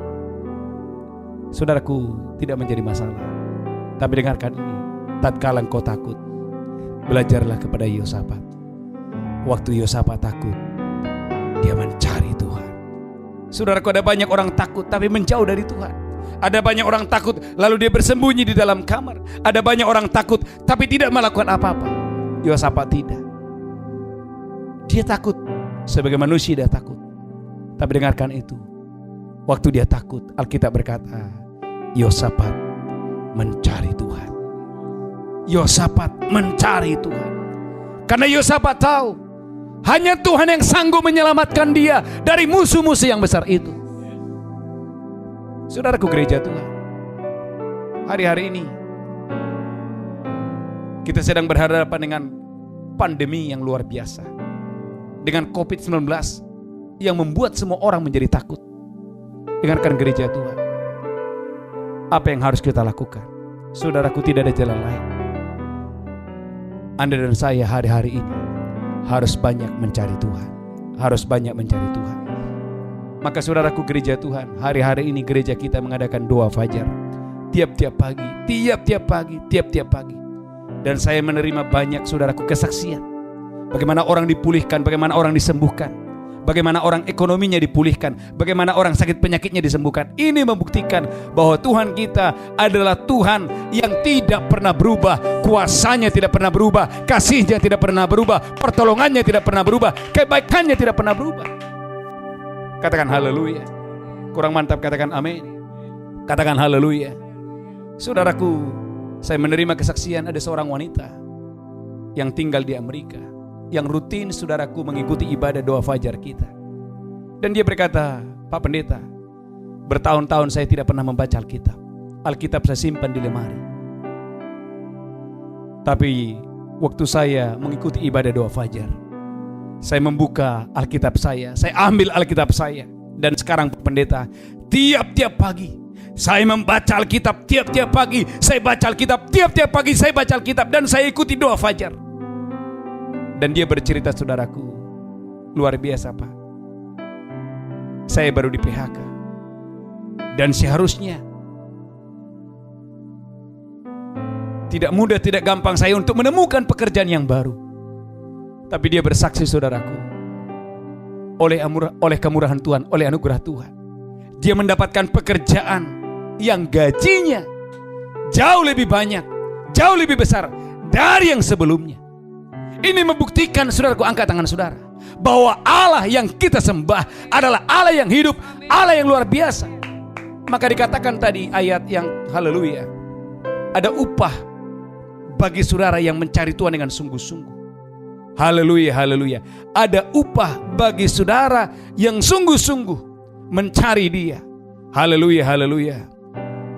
Saudaraku, tidak menjadi masalah. Tapi dengarkan ini, tatkala engkau takut, belajarlah kepada Yosafat. Waktu Yosafat takut, dia mencari Tuhan. Saudaraku, ada banyak orang takut tapi menjauh dari Tuhan. Ada banyak orang takut lalu dia bersembunyi di dalam kamar. Ada banyak orang takut tapi tidak melakukan apa-apa. Yosafat tidak. Dia takut, sebagai manusia dia takut. Tapi dengarkan itu, waktu dia takut, Alkitab berkata Yosafat mencari Tuhan. Yosafat mencari Tuhan. Karena Yosafat tahu hanya Tuhan yang sanggup menyelamatkan dia dari musuh-musuh yang besar itu. Saudaraku gereja Tuhan, hari-hari ini kita sedang berhadapan dengan pandemi yang luar biasa, dengan COVID-19 yang membuat semua orang menjadi takut. Dengarkan gereja Tuhan, apa yang harus kita lakukan? Saudaraku, tidak ada jalan lain. Anda dan saya hari-hari ini harus banyak mencari Tuhan. Harus banyak mencari Tuhan. Maka saudaraku gereja Tuhan, hari-hari ini gereja kita mengadakan doa fajar. Tiap-tiap pagi, tiap-tiap pagi, tiap-tiap pagi. Dan saya menerima banyak saudaraku kesaksian. Bagaimana orang dipulihkan, bagaimana orang disembuhkan, bagaimana orang ekonominya dipulihkan, bagaimana orang sakit penyakitnya disembuhkan. Ini membuktikan bahwa Tuhan kita adalah Tuhan yang tidak pernah berubah. Kuasanya tidak pernah berubah, kasihnya tidak pernah berubah, pertolongannya tidak pernah berubah, kebaikannya tidak pernah berubah. Katakan haleluya. Kurang mantap, katakan amin. Katakan haleluya. Saudaraku, saya menerima kesaksian ada seorang wanita yang tinggal di Amerika, yang rutin saudaraku mengikuti ibadah doa fajar kita. Dan dia berkata, Pak Pendeta, bertahun-tahun saya tidak pernah membaca Alkitab. Alkitab saya simpan di lemari. Tapi waktu saya mengikuti ibadah doa fajar, saya membuka Alkitab saya ambil Alkitab saya. Dan sekarang Pak Pendeta, tiap-tiap pagi saya membaca Alkitab, tiap-tiap pagi saya baca Alkitab, tiap-tiap pagi saya baca Alkitab, dan saya ikuti doa fajar. Dan dia bercerita, saudaraku, luar biasa Pak, saya baru di PHK, dan seharusnya tidak mudah, tidak gampang saya untuk menemukan pekerjaan yang baru. Tapi dia bersaksi, saudaraku, oleh kemurahan Tuhan, oleh anugerah Tuhan, dia mendapatkan pekerjaan yang gajinya jauh lebih banyak, jauh lebih besar dari yang sebelumnya. Ini membuktikan, saudaraku, angkat tangan saudara, bahwa Allah yang kita sembah adalah Allah yang hidup, Allah yang luar biasa. Maka dikatakan tadi ayat yang haleluya, ada upah bagi saudara yang mencari Tuhan dengan sungguh-sungguh. Haleluya, haleluya. Ada upah bagi saudara yang sungguh-sungguh mencari Dia. Haleluya, haleluya.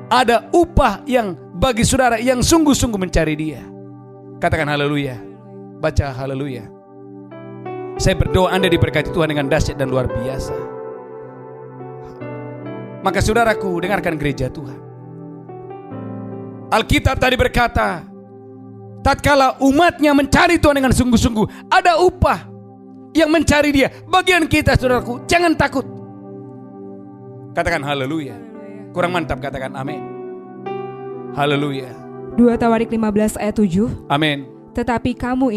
Ada upah yang bagi saudara yang sungguh-sungguh mencari Dia. Katakan haleluya. Baca haleluya. Saya berdoa Anda diberkati Tuhan dengan dahsyat dan luar biasa. Maka saudaraku, dengarkan gereja Tuhan. Alkitab tadi berkata, tatkala umatnya mencari Tuhan dengan sungguh-sungguh, ada upah yang mencari Dia. Bagian kita saudaraku, jangan takut. Katakan haleluya. Kurang mantap, katakan amin. Haleluya. 2 Tawarik 15 ayat 7. Amin. Tetapi kamu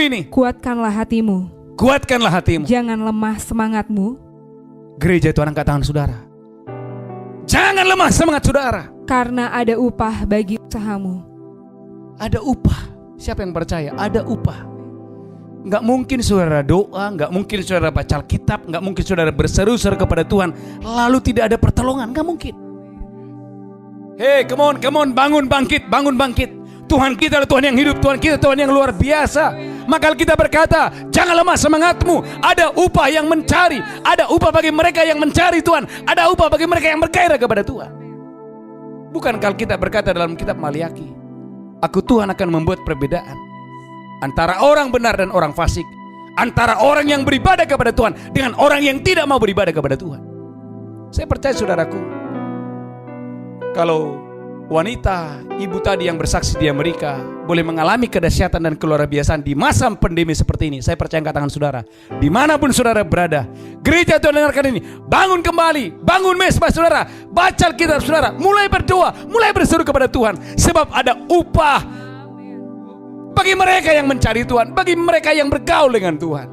ini, kuatkanlah hatimu. Kuatkanlah hatimu. Jangan lemah semangatmu. Gereja itu angkat tangan saudara. Jangan lemah semangat saudara. Karena ada upah bagi usahamu. Ada upah. Siapa yang percaya? Ada upah. Gak mungkin saudara doa, gak mungkin saudara baca Alkitab, gak mungkin saudara berseru-seru kepada Tuhan lalu tidak ada pertolongan. Gak mungkin. Hey, come on, bangun bangkit. Tuhan kita adalah Tuhan yang hidup, Tuhan kita Tuhan yang luar biasa. Maka kita berkata, jangan lemah semangatmu. Ada upah yang mencari, ada upah bagi mereka yang mencari Tuhan, ada upah bagi mereka yang bergairah kepada Tuhan. Bukankah kita berkata dalam kitab Maliaki, aku Tuhan akan membuat perbedaan antara orang benar dan orang fasik, antara orang yang beribadah kepada Tuhan dengan orang yang tidak mau beribadah kepada Tuhan. Saya percaya saudaraku, kalau wanita, ibu tadi yang bersaksi di Amerika boleh mengalami kedahsyatan dan keluar biasaan di masa pandemi seperti ini, saya percaya katakan saudara, dimanapun saudara berada, gereja Tuhan dengarkan ini, bangun kembali, bangun mesbah saudara, baca Alkitab saudara, mulai berdoa, mulai berseru kepada Tuhan, sebab ada upah bagi mereka yang mencari Tuhan, bagi mereka yang bergaul dengan Tuhan.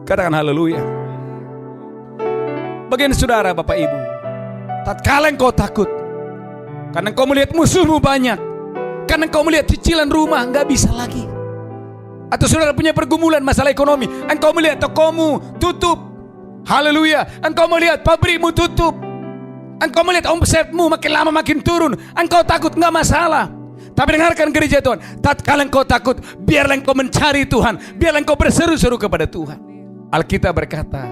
Katakan haleluya. Bagian saudara Bapak Ibu, tatkala engkau takut karena engkau melihat musuhmu banyak, karena engkau melihat cicilan rumah gak bisa lagi, atau saudara punya pergumulan masalah ekonomi, engkau melihat tokomu tutup, haleluya, engkau melihat pabrikmu tutup, engkau melihat omsetmu makin lama makin turun, engkau takut, gak masalah. Tapi dengarkan gereja Tuhan, tatkala engkau takut, biarlah engkau mencari Tuhan, biarlah engkau berseru-seru kepada Tuhan. Alkitab berkata,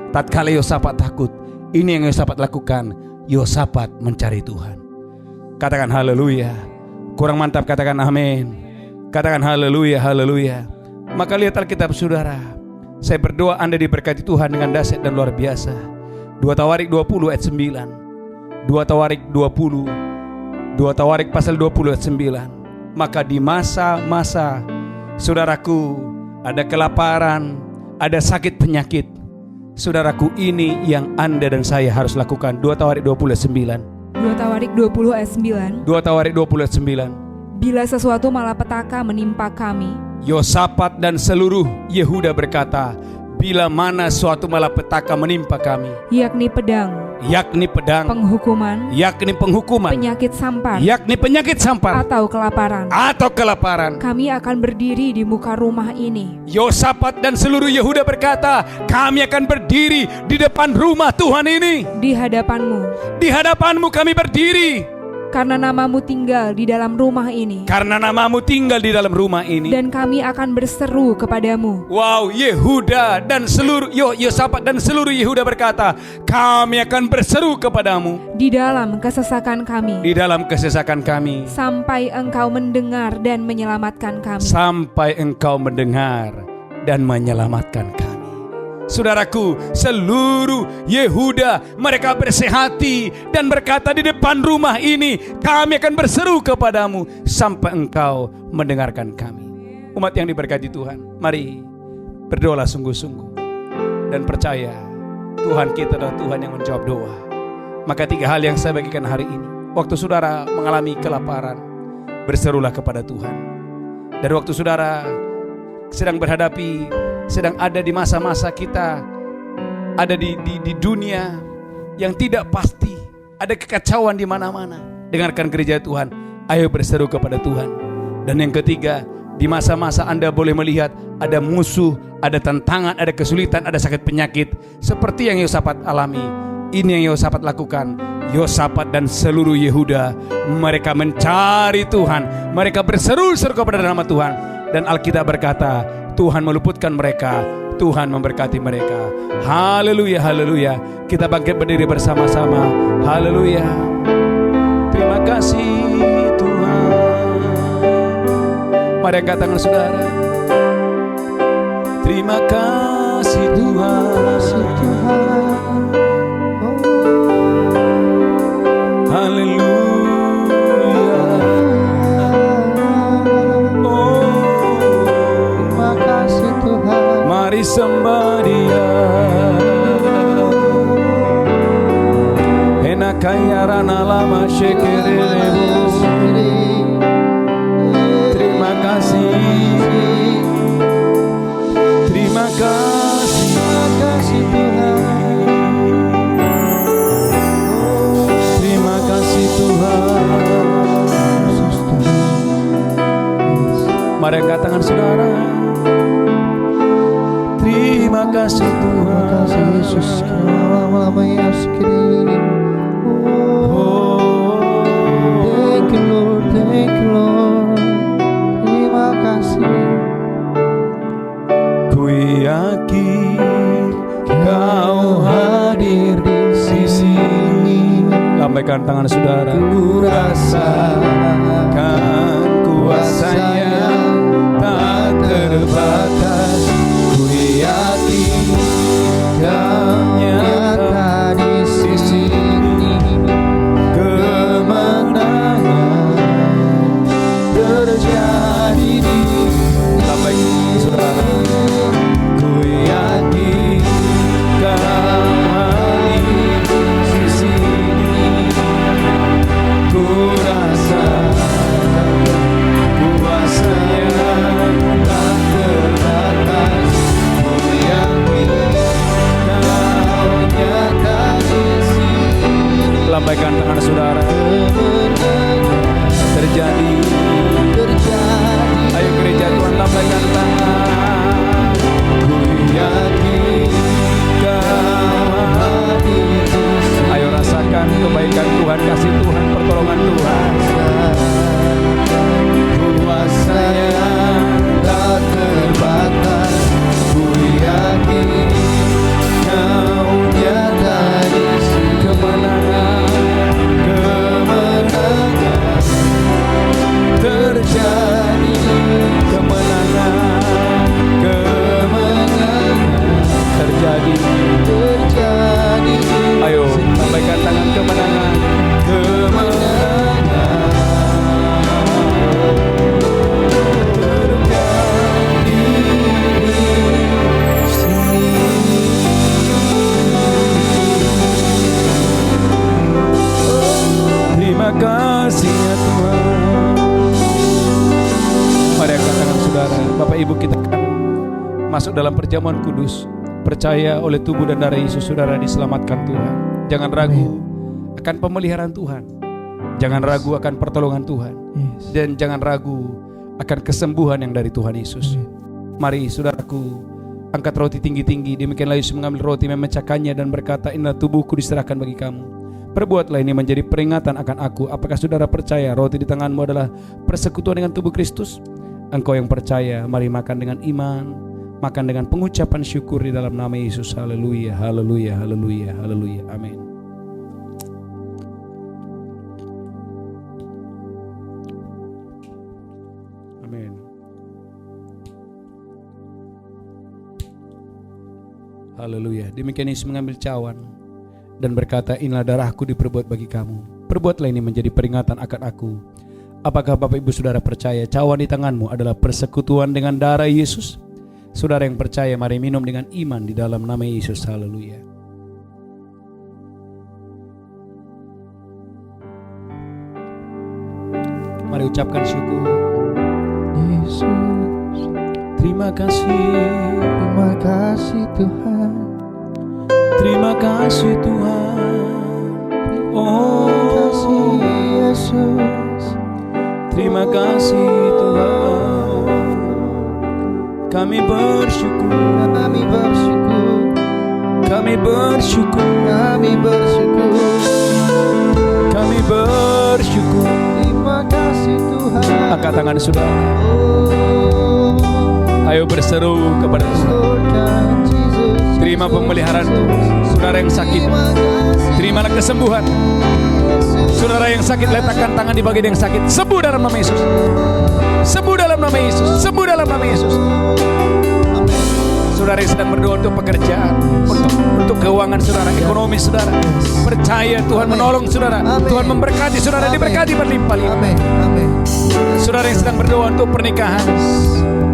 tatkala Yosafat takut, ini yang Yosafat lakukan, Yosafat mencari Tuhan. Katakan haleluya. Kurang mantap, katakan amin. Katakan haleluya, haleluya. Maka lihat Alkitab saudara. Saya berdoa Anda diberkati Tuhan dengan dahsyat dan luar biasa. 2 Tawarik 20 ayat 9. 2 Tawarik 20. 2 Tawarik pasal 20 ayat 9. Maka di masa-masa saudaraku ada kelaparan, ada sakit penyakit, saudaraku, ini yang Anda dan saya harus lakukan. 2 Tawarik 20 ayat 9. 2 Tawarik 20 ayat 9. 2 Tawarik 20 ayat 9. Bila sesuatu malapetaka menimpa kami, Yosafat dan seluruh Yehuda berkata, bila mana suatu malapetaka menimpa kami, yakni pedang, penghukuman, penyakit sampar, atau kelaparan, kami akan berdiri di muka rumah ini. Yosafat dan seluruh Yehuda berkata, kami akan berdiri di depan rumah Tuhan ini. Di hadapanmu kami berdiri. Karena namamu tinggal di dalam rumah ini. Dan kami akan berseru kepadamu. Wow, Yehuda dan seluruh Yosafat dan seluruh Yehuda berkata, kami akan berseru kepadamu di dalam kesesakan kami. Sampai engkau mendengar dan menyelamatkan kami. Saudaraku, seluruh Yehuda mereka bersehati dan berkata, di depan rumah ini kami akan berseru kepadamu sampai engkau mendengarkan kami. Umat yang diberkati Tuhan, mari berdoalah sungguh-sungguh dan percaya Tuhan kita adalah Tuhan yang menjawab doa. Maka 3 hal yang saya bagikan hari ini. Waktu saudara mengalami kelaparan, berserulah kepada Tuhan. Dan waktu saudara sedang ada di masa-masa kita, ada di dunia yang tidak pasti, ada kekacauan di mana-mana, dengarkan gereja Tuhan, ayo berseru kepada Tuhan. Dan yang ketiga, di masa-masa Anda boleh melihat ada musuh, ada tantangan, ada kesulitan, ada sakit penyakit, seperti yang Yosafat alami. Ini yang Yosafat lakukan. Yosafat dan seluruh Yehuda mereka mencari Tuhan, mereka berseru-seru kepada nama Tuhan. Dan Alkitab berkata, Tuhan meluputkan mereka, Tuhan memberkati mereka. Haleluya, haleluya. Kita bangkit berdiri bersama-sama. Haleluya. Terima kasih Tuhan. Mari angkat tangan saudara. Terima kasih Tuhan. Haleluya. Oh, Terima kasih Tuhan. mari sembah Dia. Enakaya rana lama shekerelebo. Terima kasih. Terima kasih Tuhan. Terima kasih Tuhan. Mari angkat tangan saudara. Terima kasih Tuhan. Yesus. Thank you Lord, thank you Lord. Terima kasih. Ku yakin Kau hadir di sini. Lambaikan tangan saudara. Ku rasakan Kuasanya tak terbatas. Ku yakin Kau nyata di sini. Kemenangan terjadi di lambaikan saudara. Ku yakin Kau hadir di sini. Ku rasakan kuasanya tak terbatas. Ku yakin Kau nyata di sini. Lambaikan tangan saudara. Terjadi. Ayo gereja Tuhan, lambaikan tangan. Ku yakin Kau hadir di sini. Ayo rasakan kebaikan Tuhan, kasih Tuhan, pertolongan Tuhan. Kuasanya tak terbatas. Ku yakin Kau nyata di sini. Kemenangan terjadi. Kemenangan terjadi. Ayo lambaikan tangan. Kemenangan terima kasih ya Tuhan. Mari angkat tangan saudara. Bapak Ibu, kita akan masuk dalam perjamuan kudus. Percaya oleh tubuh dan darah Yesus saudara diselamatkan Tuhan. Jangan ragu akan pemeliharaan Tuhan. Jangan ragu akan pertolongan Tuhan. Dan jangan ragu akan kesembuhan yang dari Tuhan Yesus. Mari saudaraku, angkat roti tinggi-tinggi. Demikianlah Yesus mengambil roti, memecahkannya dan berkata, inilah tubuhku diserahkan bagi kamu. Perbuatlah ini menjadi peringatan akan aku. Apakah saudara percaya roti di tanganmu adalah persekutuan dengan tubuh Kristus? Engkau yang percaya, mari makan dengan iman, makan dengan pengucapan syukur di dalam nama Yesus. Haleluya, haleluya, haleluya, haleluya. Amin. Amin. Haleluya. Demikian Yesus mengambil cawan dan berkata, inilah darahku diperbuat bagi kamu. Perbuatlah ini menjadi peringatan akan aku. Apakah Bapak Ibu Saudara percaya cawan di tanganmu adalah persekutuan dengan darah Yesus? Saudara yang percaya, mari minum dengan iman di dalam nama Yesus. Haleluya. Mari ucapkan syukur. Yesus, Terima kasih. terima kasih Tuhan. Terima kasih Tuhan. Oh, Terima kasih Yesus. terima kasih Tuhan. Kami bersyukur. Kami bersyukur. Kami bersyukur. Kami bersyukur. Kami bersyukur. Terima kasih Tuhan. Angkat tangan saudara. Oh, Ayo berseru kepada Tuhan. Terima pemeliharaan Tuhan. Saudara yang sakit, terimalah kesembuhan. Saudara yang sakit, letakkan tangan di bagian yang sakit. Sembuh dalam nama Yesus. Sembuh dalam nama Yesus. Sembuh dalam nama Yesus. Saudara yang sedang berdoa untuk pekerjaan, untuk keuangan saudara, ekonomi saudara, percaya Tuhan menolong saudara. Tuhan memberkati saudara, diberkati berlimpah-limpah. Saudara yang sedang berdoa untuk pernikahan,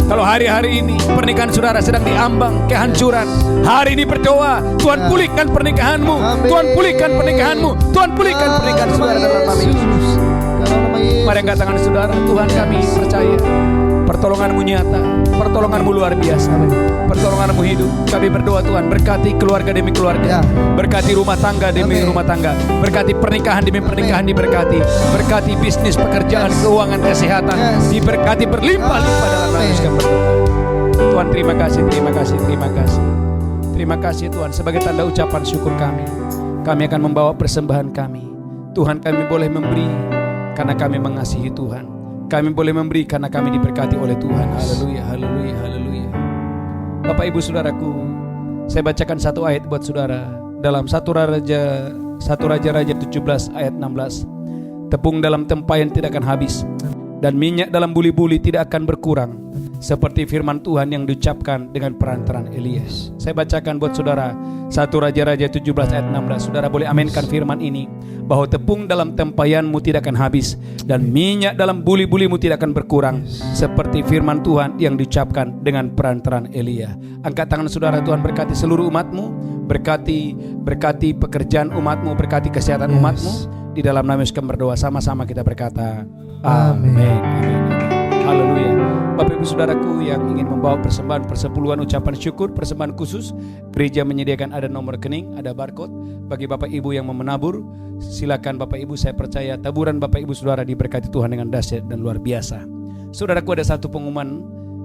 kalau hari-hari ini pernikahan saudara sedang diambang kehancuran, hari ini berdoa, Tuhan pulihkan pernikahanmu, Tuhan pulihkan pernikahanmu, Tuhan pulihkan pernikahan saudara dalam nama Yesus. Mari angkat tangan saudara. Tuhan, kami percaya pertolongan-Mu nyata, pertolongan-Mu luar biasa, pertolongan-Mu hidup. Kami berdoa Tuhan, berkati keluarga demi keluarga, berkati rumah tangga demi rumah tangga, berkati pernikahan demi pernikahan diberkati, berkati bisnis, pekerjaan, keuangan, kesehatan diberkati berlimpah-limpah dalam nama Yesus kami berdoa. Tuhan, terima kasih, terima kasih, terima kasih. Terima kasih Tuhan, sebagai tanda ucapan syukur kami akan membawa persembahan kami. Tuhan, kami boleh memberi karena kami mengasihi Tuhan. Kami boleh memberi karena kami diberkati oleh Tuhan. Haleluya, haleluya, haleluya. Bapak Ibu Saudaraku, saya bacakan satu ayat buat saudara dalam 1 Raja-Raja 17 ayat 16. Tepung dalam tempayan tidak akan habis, dan minyak dalam buli-buli tidak akan berkurang, seperti firman Tuhan yang diucapkan dengan perantaran Elias. Saya bacakan buat saudara 1 Raja-Raja 17 ayat 16. Saudara boleh aminkan firman ini, bahwa tepung dalam tempayanmu tidak akan habis, dan minyak dalam buli-bulimu tidak akan berkurang, seperti firman Tuhan yang diucapkan dengan perantaran Elia. Angkat tangan saudara. Tuhan berkati seluruh umatmu, berkati pekerjaan umatmu, berkati kesehatan umatmu. Di dalam nama Yesus kami berdoa, sama-sama kita berkata amin, amin, amin. Haleluya. Bapak Ibu Saudaraku yang ingin membawa persembahan persepuluhan ucapan syukur, persembahan khusus, gereja menyediakan ada nomor rekening, ada barcode. Bagi Bapak Ibu yang mau menabur, silakan Bapak Ibu. Saya percaya taburan Bapak Ibu Saudara diberkati Tuhan dengan dahsyat dan luar biasa. Saudaraku, ada satu pengumuman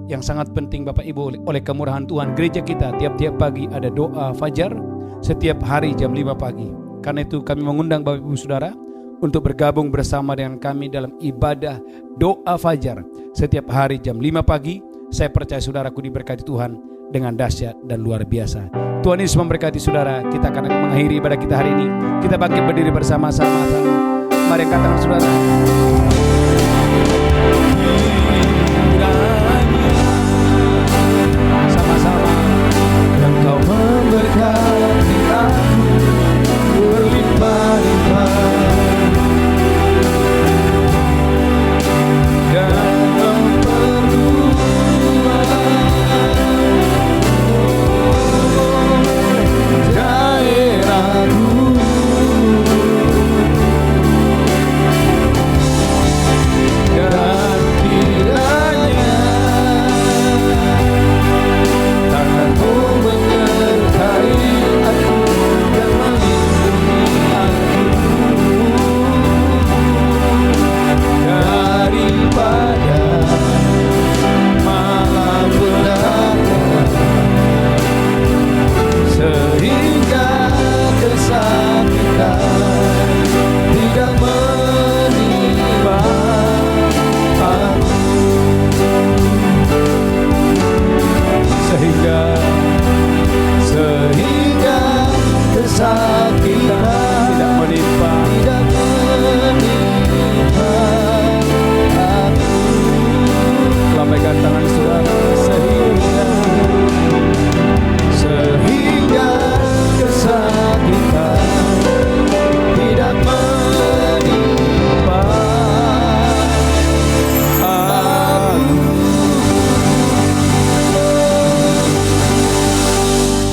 yang sangat penting Bapak Ibu. Oleh kemurahan Tuhan, gereja kita tiap-tiap pagi ada doa fajar setiap hari jam 5 pagi. Karena itu kami mengundang Bapak Ibu Saudara untuk bergabung bersama dengan kami dalam ibadah doa fajar setiap hari jam 5 pagi. Saya percaya saudaraku diberkati Tuhan dengan dahsyat dan luar biasa. Tuhan Yesus memberkati saudara. Kita akan mengakhiri ibadah kita hari ini. Kita bangkit berdiri bersama-sama. Mari katakan saudara. Sama-sama. Engkau memberkati aku berlimpah-limpah.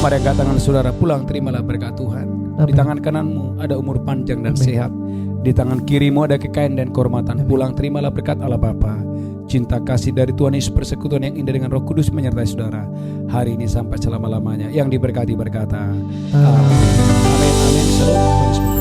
Mari angkat tangan saudara, pulang terimalah berkat Tuhan. Amin. Di tangan kananmu ada umur panjang dan sehat, di tangan kirimu ada kekayaan dan kehormatan. Pulang terimalah berkat Allah Bapa, cinta kasih dari Tuhan Yesus, persekutuan yang indah dengan Roh Kudus menyertai saudara hari ini sampai selama-lamanya. Yang diberkati berkata amin, amin, amin. Shalom.